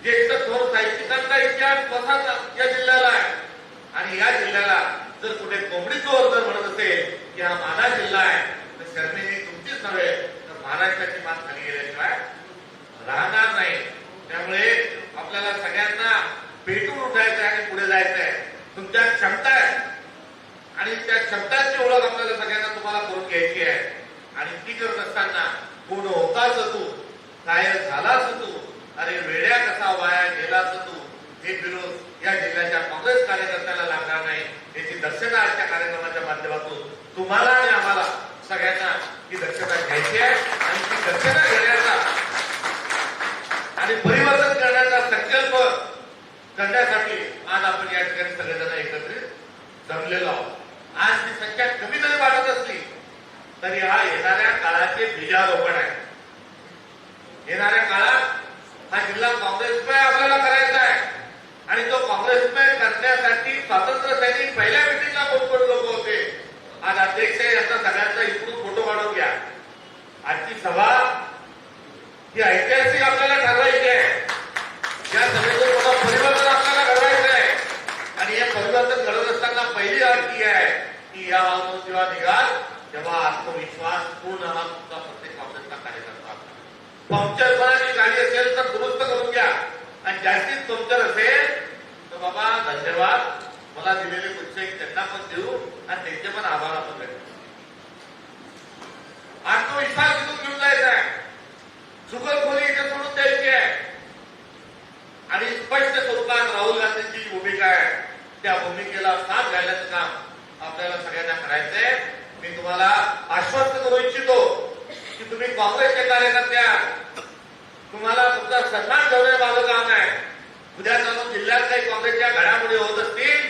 ज्येष्ठ थोर साहित्यिकांचा इतिहास स्वतःचा या जिल्ह्याला आहे. आणि या जिल्ह्याला जर कुठे कोंबडी चोर जर म्हणत असेल की हा माझा जिल्हा आहे तर शर्मिनी तुमचीच नव्हे तर महाराष्ट्राची मान खाली गेल्याशिवाय राहणार नाही. त्यामुळे आपल्याला सगळ्यांना पेटून उठायचं आहे आणि पुढे जायचं आहे. तुमच्या क्षमता आहे आणि त्या क्षमतांची ओळख आपल्याला सगळ्यांना तुम्हाला करून घ्यायची आहे. आणि ती करत असताना कोण होताच तू, काय झालाच तू, अरे वेड्या कसा वाया गेलाच तू, हे विरोध या जिल्ह्याच्या काँग्रेस कार्यकर्त्याला लागणार नाही याची दक्षता आजच्या कार्यक्रमाच्या माध्यमातून तुम्हाला आणि आम्हाला सगळ्यांना ही दक्षता घ्यायची आहे. आणि ती दक्षता घेण्याचा आणि परिवर्तन करण्याचा संकल्प करण्यासाठी आज आपण या ठिकाणी सगळेजण एकत्रित जमलेलो आहोत. आज ती संख्या कमी जरी वाटत असली तरी हा येणाऱ्या काळाचे बीजारोपण आहे. येणाऱ्या काळात हा जिल्हा काँग्रेसमय आपल्याला करायचा आहे. आणि तो काँग्रेसमय करण्यासाठी स्वातंत्र्य सैनिक पहिल्या मिटिंगला कोण लोक होते. आज अध्यक्ष यांचा सगळ्यांचा इकडून फोटो काढून घ्या. आजची सभा ही ऐतिहासिक आपल्याला ठरवायची आहे. या सभेचं मोठं परिवर्तन आपल्याला घडवायचं आहे. आणि हे परिवर्तन घडवत असताना पहिली अट ही आहे की या माणूस जेव्हा निघाल तेव्हा आत्मविश्वास पूर्ण हा तुमचा प्रत्येक काँग्रेसचा कार्यकर्ता. पंक्चरपणाची गाडी असेल तर दुरुस्त करून घ्या आणि जास्तीत पंक्चर असेल तर बाबा धन्यवाद, मला दिलेले पैसे त्यांना पण देऊ आणि त्यांचे पण आभार आपण भेटू. आत्मविश्वास इथून घेऊन जायचा आहे. चुकलखोरी इथे सोडून द्यायची आहे. आणि स्पष्ट स्वरूपात राहुल गांधींची जी भूमिका आहे त्या भूमिकेला साथ घालण्याचं काम आपल्याला सगळ्यांना करायचंय. मी तुम्हाला आश्वस्त करू इच्छितो की तुम्ही काँग्रेसचे कार्यकर्ते, तुम्हाला तुमचा सन्मान ठेवणे माझं काम आहे. उद्या चालून जिल्ह्यात काही काँग्रेसच्या घडामोडी होत असतील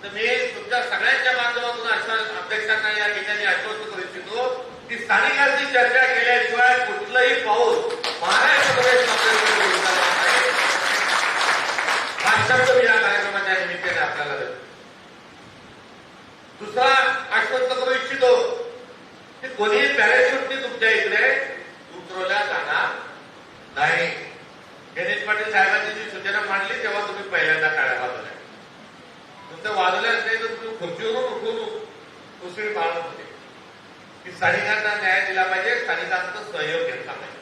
तर मी तुमच्या सगळ्यांच्या माध्यमातून अध्यक्षांना या ठिकाणी आश्वस्त करू इच्छितो की स्थानिकांची चर्चा केल्याशिवाय कुठलंही पाऊल महाराष्ट्र प्रदेश हा शब्द मी या कार्यक्रमाच्या निमित्ताने आपल्याला देतो. दुसरा आश्वस्त करू इच्छितो की कोणीही पॅराशूटनी तुमच्या इकडे उतरवल्या जाणार नाही. गणेश पाटील साहेबांनी जी सूचना मांडली तेव्हा तुम्ही पहिल्यांदा टाळ्या वाजवल्या. तुमचं वाजवल्याच नाही तर तुम्ही खुर्चीवरून उठून उसळी मारत होते की स्थानिकांना न्याय दिला पाहिजे, स्थानिकांचा सहयोग घेतला पाहिजे.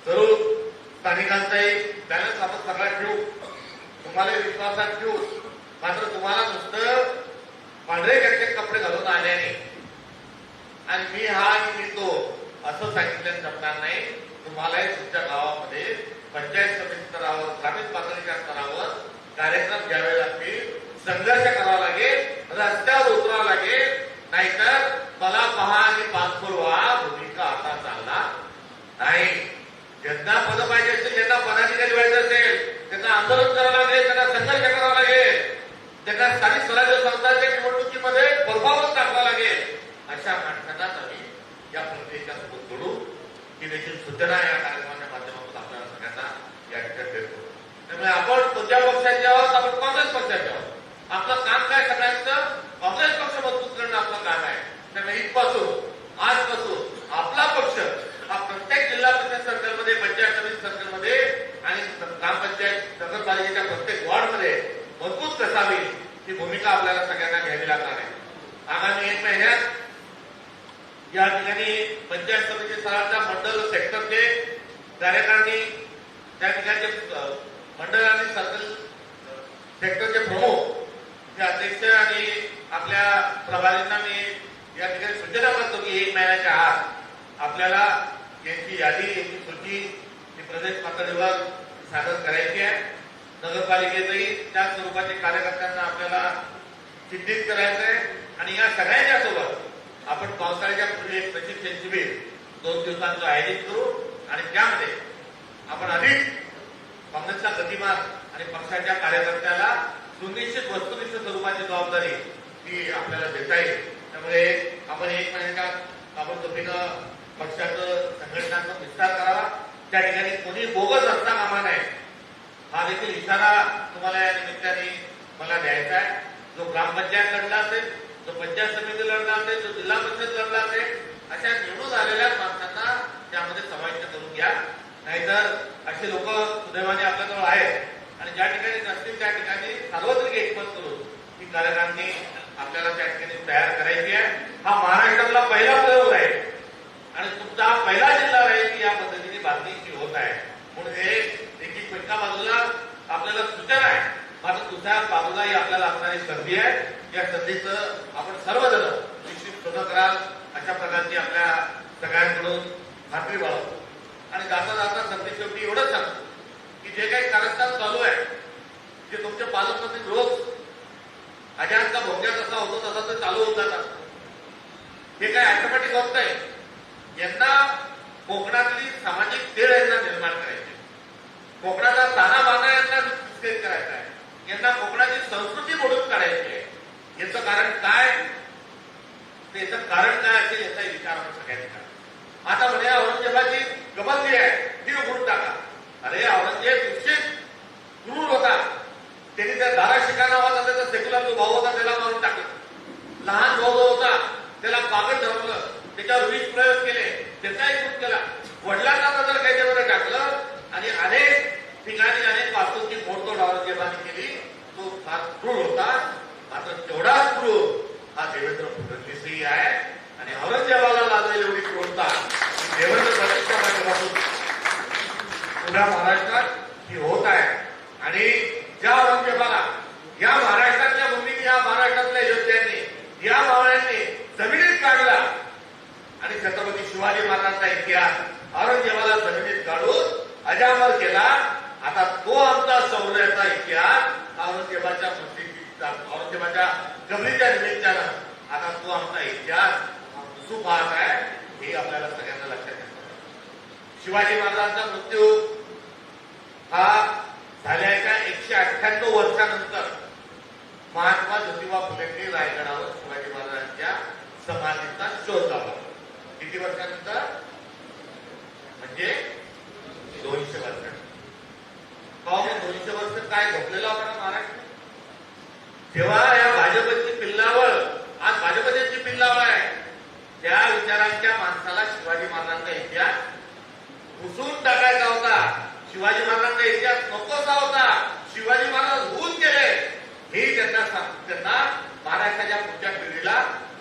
जरूर स्थानिकांचाही बॅलन्स आपण सगळा ठेवू, तुम्हाला विश्वासात ठेवू. मात्र तुम्हाला नुसतं पांढरे कच्चे कपडे घालून आल्याने आणि मी हा आणि मी तो असं सांगितलं जमणार नाही. तुम्हालाही तुमच्या गावामध्ये पंचायत समिती स्तरावर, ग्रामीण पातळीच्या स्तरावर कार्यक्रम घ्यावे लागतील, संघर्ष करावा लागेल, रस्त्यावर उतरावं लागेल. नाहीतर मला पहा आणि पाचपूर व्हा भूमिका आता चालणार नाही. ज्यांना पद पाहिजे असेल, ज्यांना पदाधिकारी व्हायचं असेल त्यांना आंदोलन करावं लागेल, त्यांना संघर्ष करावा लागेल, त्यांना स्थानिक स्वराज्य संस्थांच्या निवडणुकीमध्ये परफॉर्मन्स दाखवावा लागेल. अशा माणसांना आम्ही या प्रक्रियेच्या सोबत जोडू ही देखील सूचना या कार्यक्रमाच्या माध्यमातून आपल्याला सगळ्यांना या ठिकाणी देतो. त्यामुळे आपण कोणत्या पक्षाचे आहोत, आपण काँग्रेस पक्षाचे आहोत. आपलं काम काय सगळ्यांचं काँग्रेस पक्ष मजबूत करणं करणं आपलं काम आहे. त्यामुळे इथपासून आजपासून आपला पक्ष हा प्रत्येक जिल्हा परिषद सर्कलमध्ये, पंचायत समिती सर्कलमध्ये आणि ग्रामपंचायत नगरपालिकेच्या प्रत्येक वॉर्डमध्ये मजबूत कसा होईल ही भूमिका आपल्याला सगळ्यांना घ्यावी लागणार आहे. आगामी 1 महिन्यात या ठिकाणी पंचायत समिती स्तराच्या मंडळ सेक्टरचे कार्यकारिणी, त्या ठिकाणचे मंडळ आणि सर्कल सेक्टरचे प्रमुख, ते अध्यक्ष आणि आपल्या प्रभारींना मी या ठिकाणी सूचना करतो की 1 महिन्याच्या आत आपल्याला यांची यादी, यांची सूची ही प्रदेश पातळीवर सादर करायची आहे. नगरपालिकेतही त्याच स्वरूपाचे कार्यकर्त्यांना आपल्याला चिन्हित करायचं आहे आणि या सगळ्यांच्या सोबत आपण पावसाळ्याच्या पूर्वी एक प्रशिक्षण शिबिर 2 दिवसांचं आयोजित करू आणि त्यामध्ये आपण अधिक काँग्रेसचा गतिमान आणि पक्षाच्या कार्यकर्त्याला सुनिश्चित वस्तुनिष्ठ स्वरूपाची जबाबदारी ती आपल्याला देता येईल. त्यामुळे आपण 1 महिन्याच्या ताबडतोबीनं पक्षाचं संघटनांचा विस्तार करावा. त्या ठिकाणी कोणी बोगस असता कामा नये हा देखील इशारा तुम्हाला या निमित्ताने मला द्यायचा आहे. जो ग्रामपंचायत लढला असेल, जो पंचायत समिती लढला असेल, जो जिल्हा परिषद लढला असेल, अशा निवडून आलेल्या माणसांना त्यामध्ये समाविष्ट करून घ्या. नाहीतर असे लोक सुदैवाने आपल्याजवळ आहेत आणि ज्या ठिकाणी नसतील त्या ठिकाणी सार्वत्रिक एकमत करून ही कार्यकारिणी आपल्याला त्या ठिकाणी तयार करायची आहे. हा महाराष्ट्रातला पहिला प्रयोग आहे आणि तुमचा हा पहिला जिल्हा राहील की या पद्धतीने बातमीची होत आहे. म्हणून हे देखील एका बाजूला आपल्याला सूचना आहे, मात्र दुसऱ्या बाजूलाही आपल्याला असणारी संधी आहे. या संधीचं आपण सर्वजण निश्चित पूर्ण कराल अशा प्रकारची आपल्या सगळ्यांकडून खात्री बाळगतो. आणि जाता जाता संधी शेवटी एवढंच सांगतो की जे काही कारस्थान चालू आहे, जे तुमचे पालकमंत्री रोज अजानचा भोंग्या कसा होतो तसा ते चालू होत जातात. हे काय ऑटोमॅटिक होत नाही. यांना कोकणातली सामाजिक तेढ यांना निर्माण करायची, कोकणाचा तानाबाना यांना विकसित करायचा आहे, यांना कोकणाची संस्कृती मोडून काढायची आहे. याचं कारण काय, याचं कारण काय असेल याचा विचार आपण सगळ्यांनी करा. आता म्हणे औरंगजेबाची गमत जी आहे ती उघडून टाका. अरे औरंगजेब निश्चित क्रूर होता. त्यांनी त्या दाराशिका नावाचा त्याचा सेक्युलर जो भाऊ होता त्याला मारून टाकलं. लहान भाऊ जो होता त्याला कागद धरवलं, त्याच्यावर विष प्रयोग केले, त्याचाही खूप केला. वडिलांना नजर कैदेमध्ये टाकलं आणि अनेक ठिकाणी अनेक वास्तूंची मोडतोड औरंगजेबाने केली. तो फार क्रूर होता. मात्र तेवढाच क्रूर हा देवेंद्र फडणवीसही आहे आणि औरंगजेबाला लागलेली एवढी क्रूरता देवेंद्र फडणवीसच्या माध्यमातून पुऱ्या महाराष्ट्रात ही होत आहे. आणि ज्या औरंगजेबाला या महाराष्ट्रातल्या भूमीने, या महाराष्ट्रातल्या योद्ध्यांनी, या मावळ्यांनी जमिनीत काढला आणि छत्रपती शिवाजी महाराजांचा इतिहास औरंगजेबाला जमिनीत काढून अजामर केला. आता तो आमचा शौर्याचा इतिहास औरंगजेबाच्या औरंगजेबाच्या कबरीच्या निमित्तानं आता तो आमचा इतिहास पुसू पाहत आहे. हे आपल्याला सगळ्यांना लक्षात येतं. शिवाजी महाराजांचा मृत्यू हा झाल्याच्या 198 वर्षानंतर महात्मा ज्योतिबा फुलेंनी रायगडावर शिवाजी महाराजांच्या समाधीचा शोध लावला. किती वर्षानंतर? म्हणजे 200 वर्ष. 200 वर्ष काय झोपलेला होता महाराष्ट्र? जेव्हा या भाजपची पिल्लावळ, आज भाजपची पिल्लावळ आहे, त्या विचारांच्या माणसाला शिवाजी महाराजांचा इतिहास पुसून टाकायचा होता. शिवाजी महाराजांचा इतिहास नकोसा होता. शिवाजी महाराज होऊन गेले हे त्यांना महाराष्ट्राच्या पुढच्या पिढीला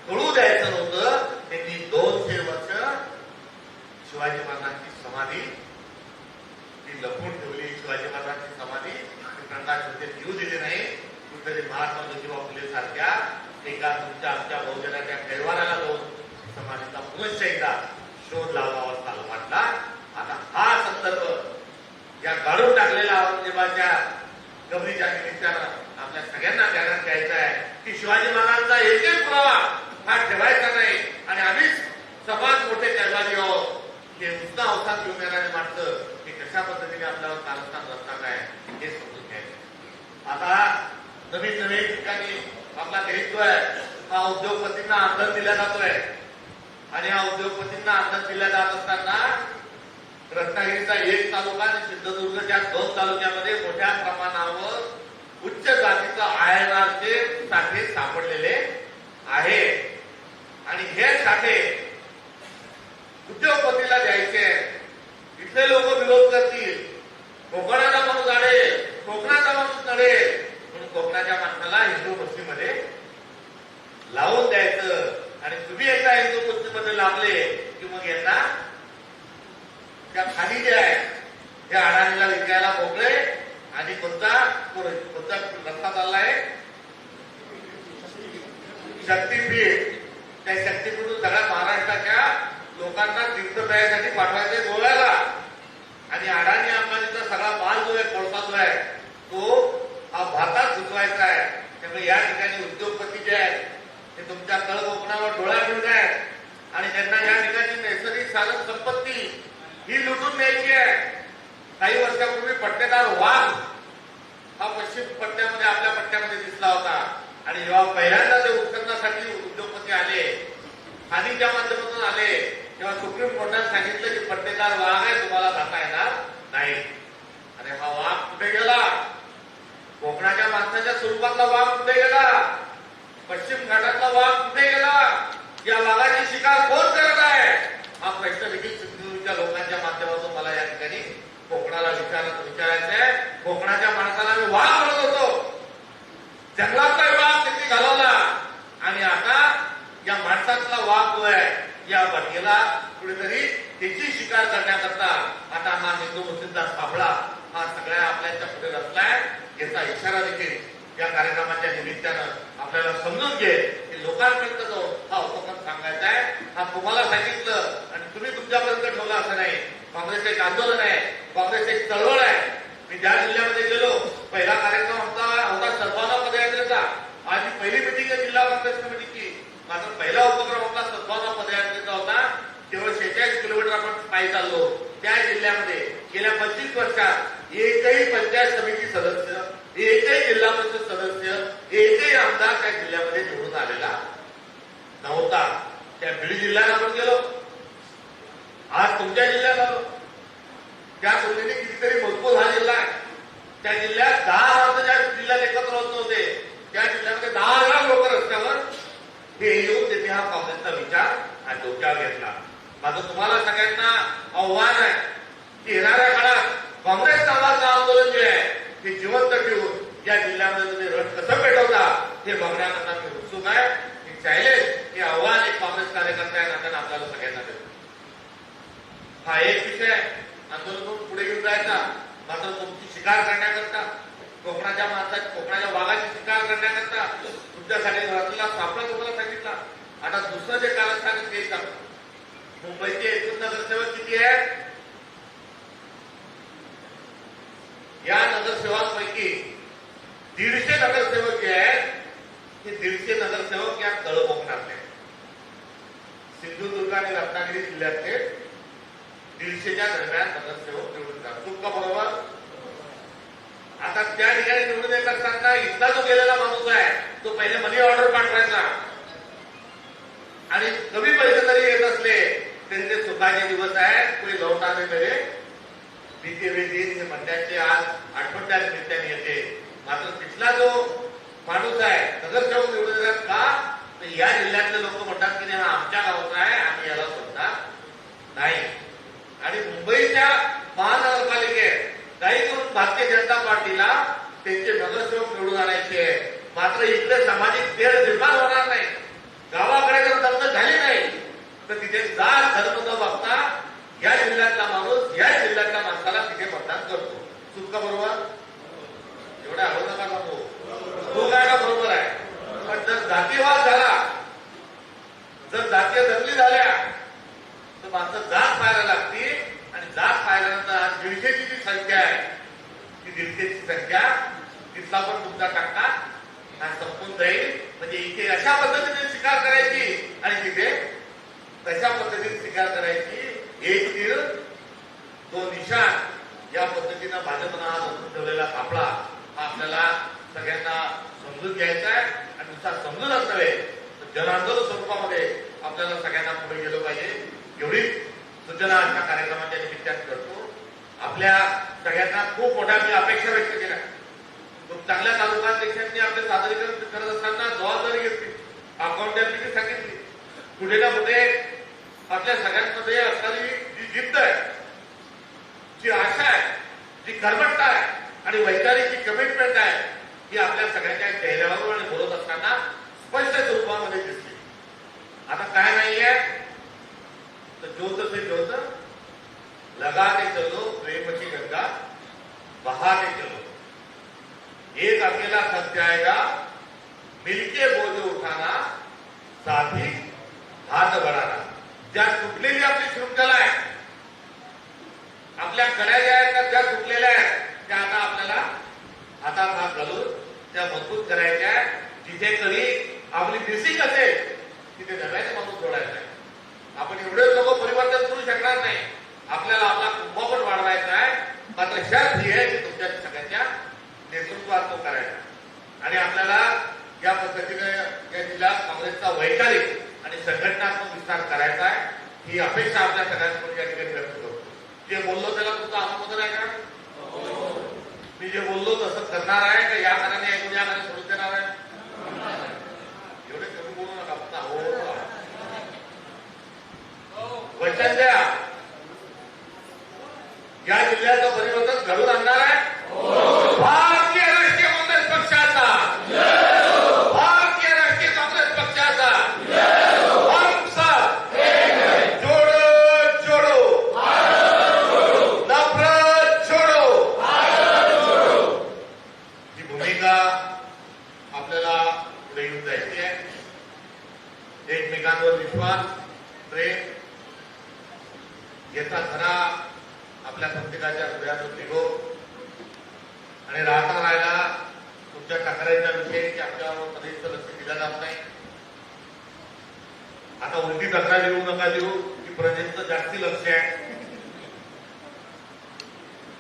कळू द्यायचं नव्हतं. त्यांनी 200 वर्ष शिवाजी महाराजांची समाधी ती लपवून ठेवली. शिवाजी महाराजांची समाधी प्रकाश येऊ दिली नाही. कुठेतरी महात्मा ज्योतिबा फुले सारख्या एका तुमच्या आमच्या बहुजनाच्या कैवाराला जाऊन समाधीचा पुनश्च एकदा शोध लावावा चालू वाटला. आता हा संदर्भ या काढून टाकलेल्या औरंगजेबाच्या गबरीच्या निमित्तानं आपल्या सगळ्यांना ध्यानात घ्यायचा आहे की शिवाजी महाराजांचा एकही पुरावा हा ठेवायचा नाही आणि आम्हीच समाज मोठे कैवारी आहोत. हे नुसतं अवसाद घेऊन येणारे माणसं हे कशा पद्धतीने आपल्यावर कारस्थान रचतात आहे हे समजून घ्यायचं. आता नवीन नवीन ठिकाणी आपला देश जो आहे हा उद्योगपतींना आधार दिला जातोय आणि हा उद्योगपतींना आधार दिला जात असताना रत्नागिरीचा 1 तालुका आणि सिंधुदुर्गच्या 2 तालुक्यामध्ये मोठ्या प्रमाणावर उच्च जातीचं आयएनआरचे साठे सापडलेले आहे. आणि हे साठे उद्योगपतीला द्यायचे. इथले लोक विरोध करतील, कोकणाचा माणूस अडेल, कोकणाचा माणूस नडेल, म्हणून कोकणाच्या माणसाला हिंदू मुस्लिममध्ये लावून द्यायचं. आणि तुम्ही एकदा हिंदू मुस्लिममध्ये लावले की मग यांना त्या खाली जे आहे त्या अडाणीला विकायला मोकळे. आणि कोणता रस्ता चाललाय शक्तीपीठ, त्या शक्तीपीठून सगळ्या महाराष्ट्राच्या लोकांना तीर्थदयासाठी पाठवायचे गोव्याला. आणि अडाणी अंबानीचा सगळा माल जो आहे, कोळसा जो आहे, तो हा भारतात घुसवायचा आहे. त्यामुळे या ठिकाणी उद्योगपती जे आहेत ते तुमच्या तळ कोकणावर डोळा ठेवून आहेत आणि त्यांना या ठिकाणी नैसर्गिक साधन संपत्ती ही लुटून द्यायची आहे. काही वर्षापूर्वी पट्टेदार वाघ हा पश्चिम पट्ट्यामध्ये आपल्या पट्ट्यामध्ये दिसला होता. आणि जेव्हा पहिल्यांदा ते उत्खननासाठी उद्योगपती आले, खाणीच्या माध्यमातून आले, तेव्हा सुप्रीम कोर्टाने सांगितलं की पट्टेदार वाघ आहे, तुम्हाला जाता येणार नाही. आणि हा वाघ कुठे गेला? कोकणाच्या माणसाच्या स्वरूपातला वाघ कुठे गेला? पश्चिम घाटातला वाघ कुठे गेला? या वाघाची शिकार कोण करत आहे? हा प्रश्न देखील सिंधुदुर्गच्या लोकांच्या माध्यमातून मला या ठिकाणी कोकणाला विचारायचं आहे. कोकणाच्या माणसाला मी वाघ म्हणत होतो, जंगलातला वाघ त्यांनी घालवला. आणि आता या माणसातला वाघ जो आहे या बटीला कुठेतरी त्याची शिकार करण्याकरता आता हा हिंदू मुस्लिमचा सापळा हा सगळ्या आपल्याच्या पुढे रचलाय. याचा इशारा देखील या कार्यक्रमाच्या निमित्तानं आपल्याला समजून घे की लोकांपर्यंत जो हा उपक्रम सांगायचा आहे हा तुम्हाला सांगितलं आणि तुम्ही तुमच्यापर्यंत ठेवला असं नाही. काँग्रेस एक आंदोलन आहे, काँग्रेस एक चळवळ आहे. मी ज्या जिल्ह्यामध्ये गेलो, पहिला कार्यक्रम होता सद्भावना पदयात्रेचा. माझी पहिली मिटिंग आहे जिल्हा काँग्रेस कमिटीची. माझा पहिला उपक्रम आपला सद्भावना पदयात्रेचा होता. केवळ 46 किलोमीटर आपण पायी चाललो. त्या जिल्ह्यामध्ये गेल्या 25 वर्षात एकही पंचायत समिती सदस्य, एकही जिल्हा परिषद सदस्य, एकही आमदार त्या जिल्ह्यामध्ये निवडून आलेला नव्हता. त्या बीड जिल्ह्यात आपण गेलो, आज तुमच्या जिल्ह्यात आलो. त्या तुलनेने कितीतरी मजबूत हा जिल्हा आहे. त्या जिल्ह्यात 10 माणसं ज्या जिल्ह्यात एकत्र होत नव्हते, त्या जिल्ह्यामध्ये 10,000 लोक रस्त्यावर हे येऊन त्यांनी हा काँग्रेसचा विचार हा डोक्यावर घेतला. माझं तुम्हाला सगळ्यांना आव्हान आहे की येणाऱ्या काळात काँग्रेस नावाचं आंदोलन जे आहे ते जिवंत ठेवून या जिल्ह्यामध्ये तुम्ही रथ कसं पेटवता हे बघण्याकरता मी उत्सुक आहे. मी चॅलेंज हे आव्हान एक काँग्रेस कार्यकर्ता आहे नात्यानं आपल्याला सगळ्यांना देतो. हा एक विषय आंदोलन करून पुढे घेऊन जायचा. मात्र तुमची शिकार करण्याकरता, कोकणाच्या माणसाची, कोकणाच्या वाघाची शिकार करण्याकरता तुमच्यासाठी घरातला सापळा तुम्हाला सांगितला. आता दुसरं जे कारस्थान ते सांगतो. मुंबईचे एकूण नगरसेवक किती आहेत? या नगरसेवकांपैकी 150 नगरसेवक जे आहेत ते 150 नगरसेवक या तळ कोकणातले, सिंधुदुर्ग आणि रत्नागिरी जिल्ह्यातले 150च्या दरम्यान नगरसेवक निवडून जातात. चूक का बरोबर? आता त्या ठिकाणी निवडून येत असताना इथला जो गेलेला माणूस आहे तो पहिले मनी ऑर्डर पाठवायचा आणि कमी पैसे जरी येत असले तरी ते सुखाचे दिवस आहेत. कोणी लौट आले तरी बीते वे दिन हे म्हणण्याचे आज आठवण त्या निमित्ताने येते. मात्र तिथला जो माणूस आहे नगरसेवक निवडून येतात का? तर या जिल्ह्यातले लोक म्हणतात की हा आमच्या गावचा आहे, आम्ही याला सोडणार नाही. आणि मुंबईच्या महानगरपालिकेत काही करून भारतीय जनता पार्टीला त्यांचे नगरसेवक निवडून आणायचे. मात्र इकडे सामाजिक तेढ निर्माण होणार नाही. गावाकडे जर दंग झाली नाही तर तिथे जात धर्म न बघता या जिल्ह्यातला माणूस या जिल्ह्यातल्या माणसाला तिथे मतदान करतो. चूक का बरोबर? एवढ्या हवं नका नको. तो काय का बरोबर आहे. पण जर जातीयवाद झाला, जर जातीय दंगली झाल्या तर माणसं जात पाहायला लागतील. आणि जात पाहिल्यानंतर आज 150ची जी संख्या आहे ती 150ची संख्या तिथला पण तुमचा टक्का हा संपून जाईल. म्हणजे इथे अशा पद्धतीने शिकार करायची आणि तिथे तशा पद्धतीने शिकार करायची. एक तीर दोन निशाण या पद्धतीनं भाजपनं हा रचून ठेवलेला सापळा हा आपल्याला सगळ्यांना समजून घ्यायचा आहे. आणि नुसता समजूनच नव्हे तर जनआंदोलन स्वरूपामध्ये आपल्याला सगळ्यांना पुढे गेलं पाहिजे. एवढी सूचना आजच्या कार्यक्रमाच्या निमित्ताने करतो. आपल्या सगळ्यांना खूप मोठ्या मी अपेक्षा व्यक्त केल्या. खूप चांगल्या तालुका अध्यक्षांनी आपले सादरीकरण करत असताना जबाबदारी घेतली, अकाउंटॅबिलिटी सांगितली. कुठे ना कुठे आपल्या सगळ्यांमध्ये असणारी जी जिद्द आहे, जी आशा आहे, जी कर्मठता आहे आणि वैचारिक जी कमिटमेंट आहे, ही आपल्या सगळ्यांच्या चेहऱ्यावर आणि बोलत असताना स्पष्ट स्वरूपामध्ये दिसते. आता काय नाहीये तर ज्योत से ज्योत लगा के चलो, प्रेम की गंगा बहा के चलो, एक अकेला थक जाएगा, मिलके बोझ उठाना, साथी हात बढ़ाना. ज्या तुटलेली आपली शृंखला आहे, आपल्या कड्या ज्या आहेत त्या तुटलेल्या आहेत, त्या आता आपल्याला हातात हात घालून त्या मजबूत करायच्या आहेत. जिथे कधी आपली बेसिक असेल तिथे नव्याने माणूस जोडायचा आहे. आपण एवढे लोक परिवर्तन करू शकणार नाही. आपल्याला आपला कुंभ पण वाढवायचा आहे. मात्र शर्त ही आहे की तुमच्या सगळ्यांच्या नेतृत्वात तो करायचा आणि आपल्याला या पद्धतीने या जिल्ह्यात काँग्रेसचा वैचारिक आणि संघटनात्मक विस्तार करायचा आहे. ही अपेक्षा आपल्या सगळ्यांकडून या ठिकाणी व्यक्त करतो. जे बोललो त्याला तुमचं अनुमोदन आहे का? मी जे बोललो तसं करणार आहे का? या कारणाने ऐकून या कारणाने सोडून देणार आहे? एवढे कमी बोलू नका. फक्त हो वचन द्या. या जिल्ह्याचं परिवर्तन घडून आणणार आहे भारतीय राष्ट्रीय काँग्रेस पक्षाचा, भारतीय राष्ट्रीय काँग्रेस पक्षाचा. हम सब जोडो जोडो, नफरत छोडो, ही भूमिका आपल्याला पुढे घेऊन जायची आहे. एकमेकांवर विश्वास, प्रेम याचा खरा आपल्या प्रत्येकाच्या हृदयातून निघो आणि राहता राहायला तुमच्या तक्रारीच्या विषयी की आपल्यावर कधीच लक्ष दिलं जात नाही. आता उलटी तक्रार देऊ नका देऊ की प्रजेचं जास्ती लक्ष आहे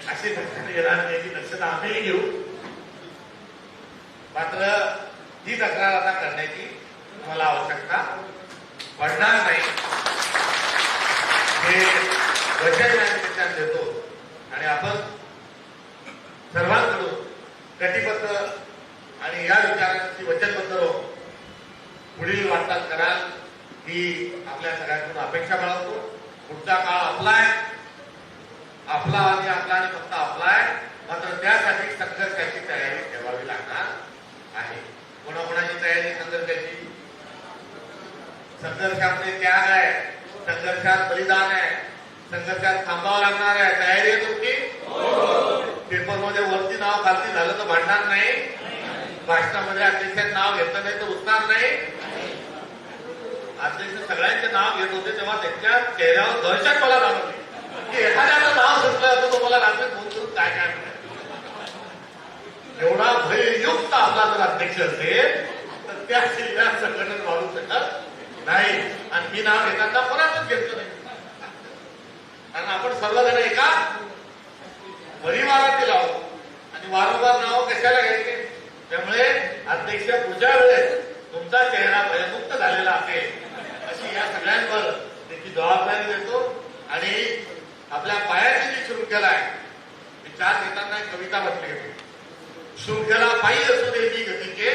अशी तक्रार येणार नाही की लक्ष तर आम्ही घेऊ. मात्र ही तक्रार आता करण्याची तुम्हाला आवश्यकता पडणार नाही हे वचन या निमित्ताने देतो आणि आपण सर्वांकडून कटिबद्ध आणि या विचारांची वचनबद्ध राहून पुढील वाटचाल कराल ही आपल्या सगळ्यांकडून अपेक्षा बाळगतो. पुढचा काळ आपला आहे, आपला आणि फक्त आपला आहे. मात्र त्यासाठी संघर्षाची तयारी ठेवावी लागणार आहे. कोणाकोणाची तयारी संघर्षाची? संघर्षामध्ये त्याग आहे, संघर्षात बलिदान आहे, संघर्षात थांबावं लागणार आहे. तयारी आहे तुमची? पेपरमध्ये वरती नाव खालती झालं तर भांडणार नाही. भाषणामध्ये अध्यक्षात नाव घेतलं नाही तर उठणार नाही. अध्यक्ष सगळ्यांचे नाव घेत होते तेव्हा त्यांच्या चेहऱ्यावर दहशत मला जाणवली की एखाद्याचं नाव सुटलं तर तुम्हाला रात्री फोन करून काय काय म्हणतात. एवढा भययुक्त आपला जर अध्यक्ष असेल तर त्या जिल्ह्यात संघटन वाढू शकत नाही. आणि मी नाव घेताना कोणाचंच घेतलं नाही कारण आपण सर्वजण एका परिवारातील आहोत आणि वारंवार नाव कशाला घ्यायचे. त्यामुळे अध्यक्ष पुढच्या वेळेस तुमचा चेहरा भयमुक्त झालेला असेल अशी या सगळ्यांवर त्याची जबाबदारी देतो. आणि आपल्या पायाची जी शृंखला आहे विचार घेताना एक कविता म्हटली होती, शृंखला पायी असू दे जी गतीचे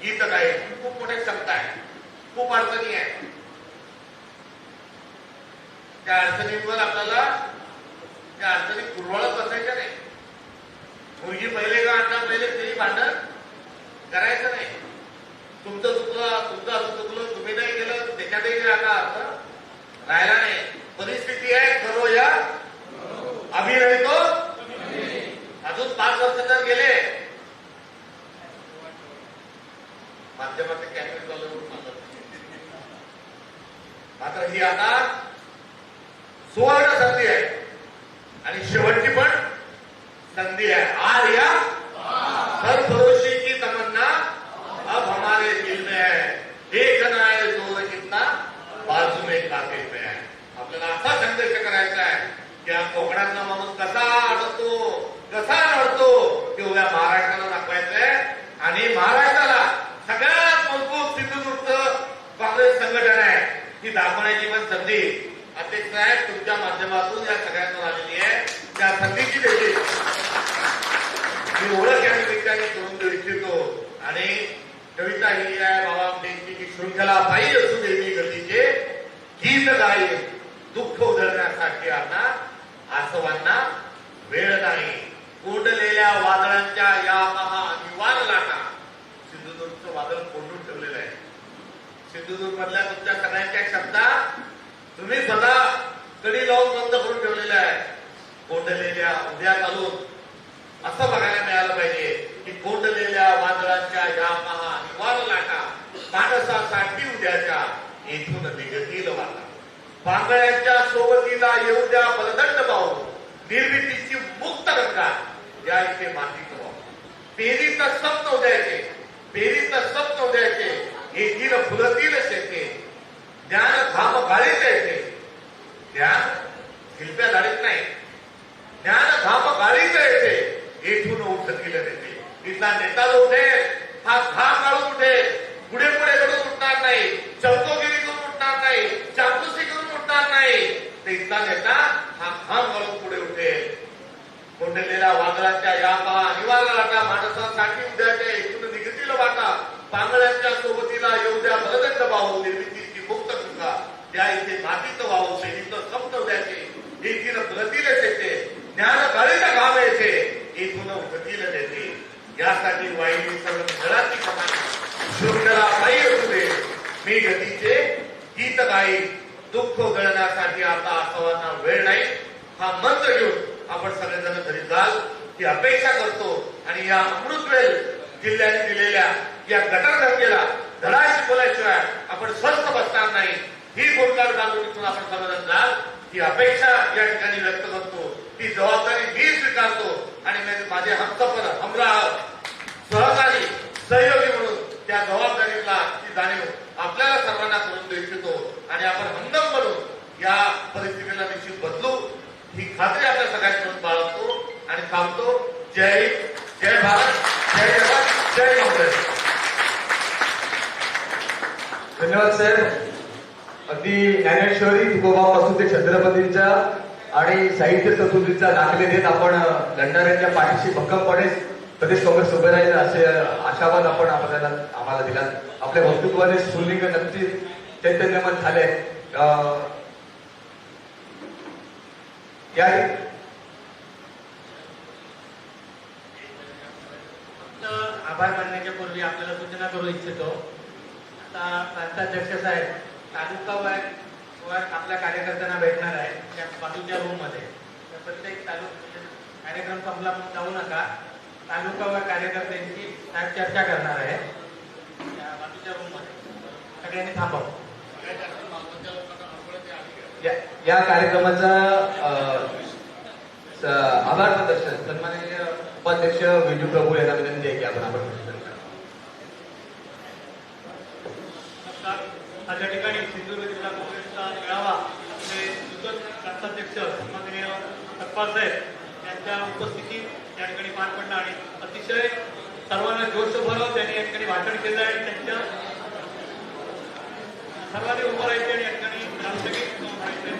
गीत गाय. खूप मोठे शब्द आहे, खूप अडचणी आहे. त्या अडचणींवर आपल्याला त्या अडचणी कुरवाळत बसायच्या नाही. मुलगी पहिले का अंडा पहिले तेही भांडण करायचं नाही. तुमचं चुकलं, तुमचं असं चुकलं, तुम्ही नाही केलं त्याच्यातही आता अर्थ राहिला नाही. परिस्थिती आहे करो या अभि राहतो. अजून 5 वर्ष जर गेले माध्यमाचे कॅबिनेट वाले मात्र ही आता सुवर्ण संधी आहे आणि शेवटची पण संधी है। आज या सरफरोशी की तमन्ना अब हमारे दिल में है, देखना है जोर कितना बाजू में काफिल में है। आपल्याला असा संघर्ष करायचा आहे की हा कोकणातला माणूस कसा अडतो कसा लढतो ते उद्या महाराष्ट्राला दाखवायचंय आणि महाराष्ट्राला सगळ्यात मजबूत सिंधुदुर्ग काँग्रेस संघटना आहे ती दाखवण्याची पण संधी अध्यक्ष साहेब तुमच्या माध्यमातून या सगळ्यांवर आलेली आहे। त्या संधीची देखील मी ओळख या निमित्ताने करून देऊ इच्छितो आणि कविता ही आहे बाबा आमटेंची की शृंखला पायी असू दे मी गतीचे गीत गाई दुःख उधळण्यासाठी आता आसवांना वेळ नाही. कोंडलेल्या वादळांच्या या महा निवार लाटा सिंधुदुर्गचं वादळ कोंडून ठेवलेलं आहे. सिंधुदुर्ग मधल्या तुमच्या सगळ्यांच्या शब्दा तुम्ही स्वतः कडी लावून बंद करून ठेवलेल्या आहे. कोंडलेल्या उद्या चालून असं बघायला मिळालं पाहिजे की कोंडलेल्या वादळांच्या या महा निवार लाटा माणसासाठी उद्याच्या येथून निघतील वाटा. पांगळ्यांच्या सोबतीला येऊ द्या बलदंड पाहू निर्मितीची मुक्त गंगा या इथे मातीत वाहू. पेरीचं स्वप्न उद्याचे पेरीचं स्वप्न उद्याचे येथील फुलतील शेते ज्ञान घाम गाळीत येते ज्ञान शिल्प्या गाडीत नाही ज्ञान घाम गाळीत येते येथून उठतील नेते. तिथला नेता जो उठेल हा घाम गाळून उठेल पुढे पुढे घडून उठणार नाही चौकोगिरी करून उठणार नाही चापलुसी करून उठणार नाही. तिथला नेता हा घाम गाळून पुढे उठेल. कोंडलेल्या वादळांच्या या महा अनिवार्य लाटा माणसासाठी उद्याच्या इथून निघतील वाटा. पांगळ्यांच्या सोबतीला येऊ द्या बलदंड पाहू निर्मितीची मुक्त गंगा त्या इथे मातीत वाहू शैलीचं स्वप्न उद्याचे येथील प्रतील येते ज्ञान गाळीला घाम येते येथून उठतील नेते. यासाठी वाहिनी सर्व घराची कमानी शृंखला पायी असू दे मी गतीचे गीत गाई दुःख गळण्यासाठी आता आसवांना वेळ नाही. हा मंत्र घेऊन आपण सगळेजण घरी जाल ही अपेक्षा करतो. आणि या अमृतवेल जिल्ह्याने दिलेल्या या गटरगंगेला धडा शिकवल्याशिवाय आपण स्वस्थ बसणार नाही. ही गोलकार बांधून आपण सगळेजण जाल ही अपेक्षा या ठिकाणी व्यक्त करतो. ती जबाबदारी मी स्वीकारतो आणि माझे हमसफर हमराह सहकारी सहयोगी म्हणून त्या जबाबदारीला ती जाणीव आपल्याला सर्वांना करून देऊ इच्छितो. आणि आपण हमदम बनून या परिस्थितीला निश्चित बदलू ही खात्री आपल्या सगळ्यांकडून बाळगतो आणि थांबतो. जय हिंद, जय भारत, जय जवान, जय काँग्रेस. धन्यवाद साहेब. अगदी ज्ञानेश्वरी तुकोबापासून ते छत्रपतींच्या आणि साहित्य चतुर्थीचा दाखले देत आपण लढणाऱ्यांच्या पाठीशी भक्कमपणे प्रदेश काँग्रेस उभे राहील असे आशावाद आपण आम्हाला दिला. आपल्या वक्तृत्वाने स्फुल्लिंग नक्की चैतन्यमन झाले. या आभार मानण्याच्या पूर्वी आपल्याला सूचना करू इच्छितो. आता प्रांताध्यक्ष साहेब तालुकावार आपल्या कार्यकर्त्यांना भेटणार आहे त्या बाजूच्या रूम मध्ये. प्रत्येक कार्यक्रम संपला म्हणून जाऊ नका. तालुकावार कार्यकर्त्यांची साहेब चर्चा करणार आहे त्या बाजूच्या रूम मध्ये. सगळ्यांनी थांबावं. या कार्यक्रमाचा आभार प्रदर्शन सन्माननीय उपाध्यक्ष विजू प्रभू यांना विनंती आहे की आपण माझ्या ठिकाणी सिंधुदुर्ग जिल्हा काँग्रेसचा मेळावा प्रांताध्यक्ष सन्माननीय सत्पाल साहेब यांच्या उपस्थितीत या ठिकाणी पार पडला आणि अतिशय सर्वांना जोशभर त्यांनी या ठिकाणी भाषण केलं आहे. त्यांच्या सर्वांनी उभं राहायचे आणि या ठिकाणी राष्ट्रगीत गायचे.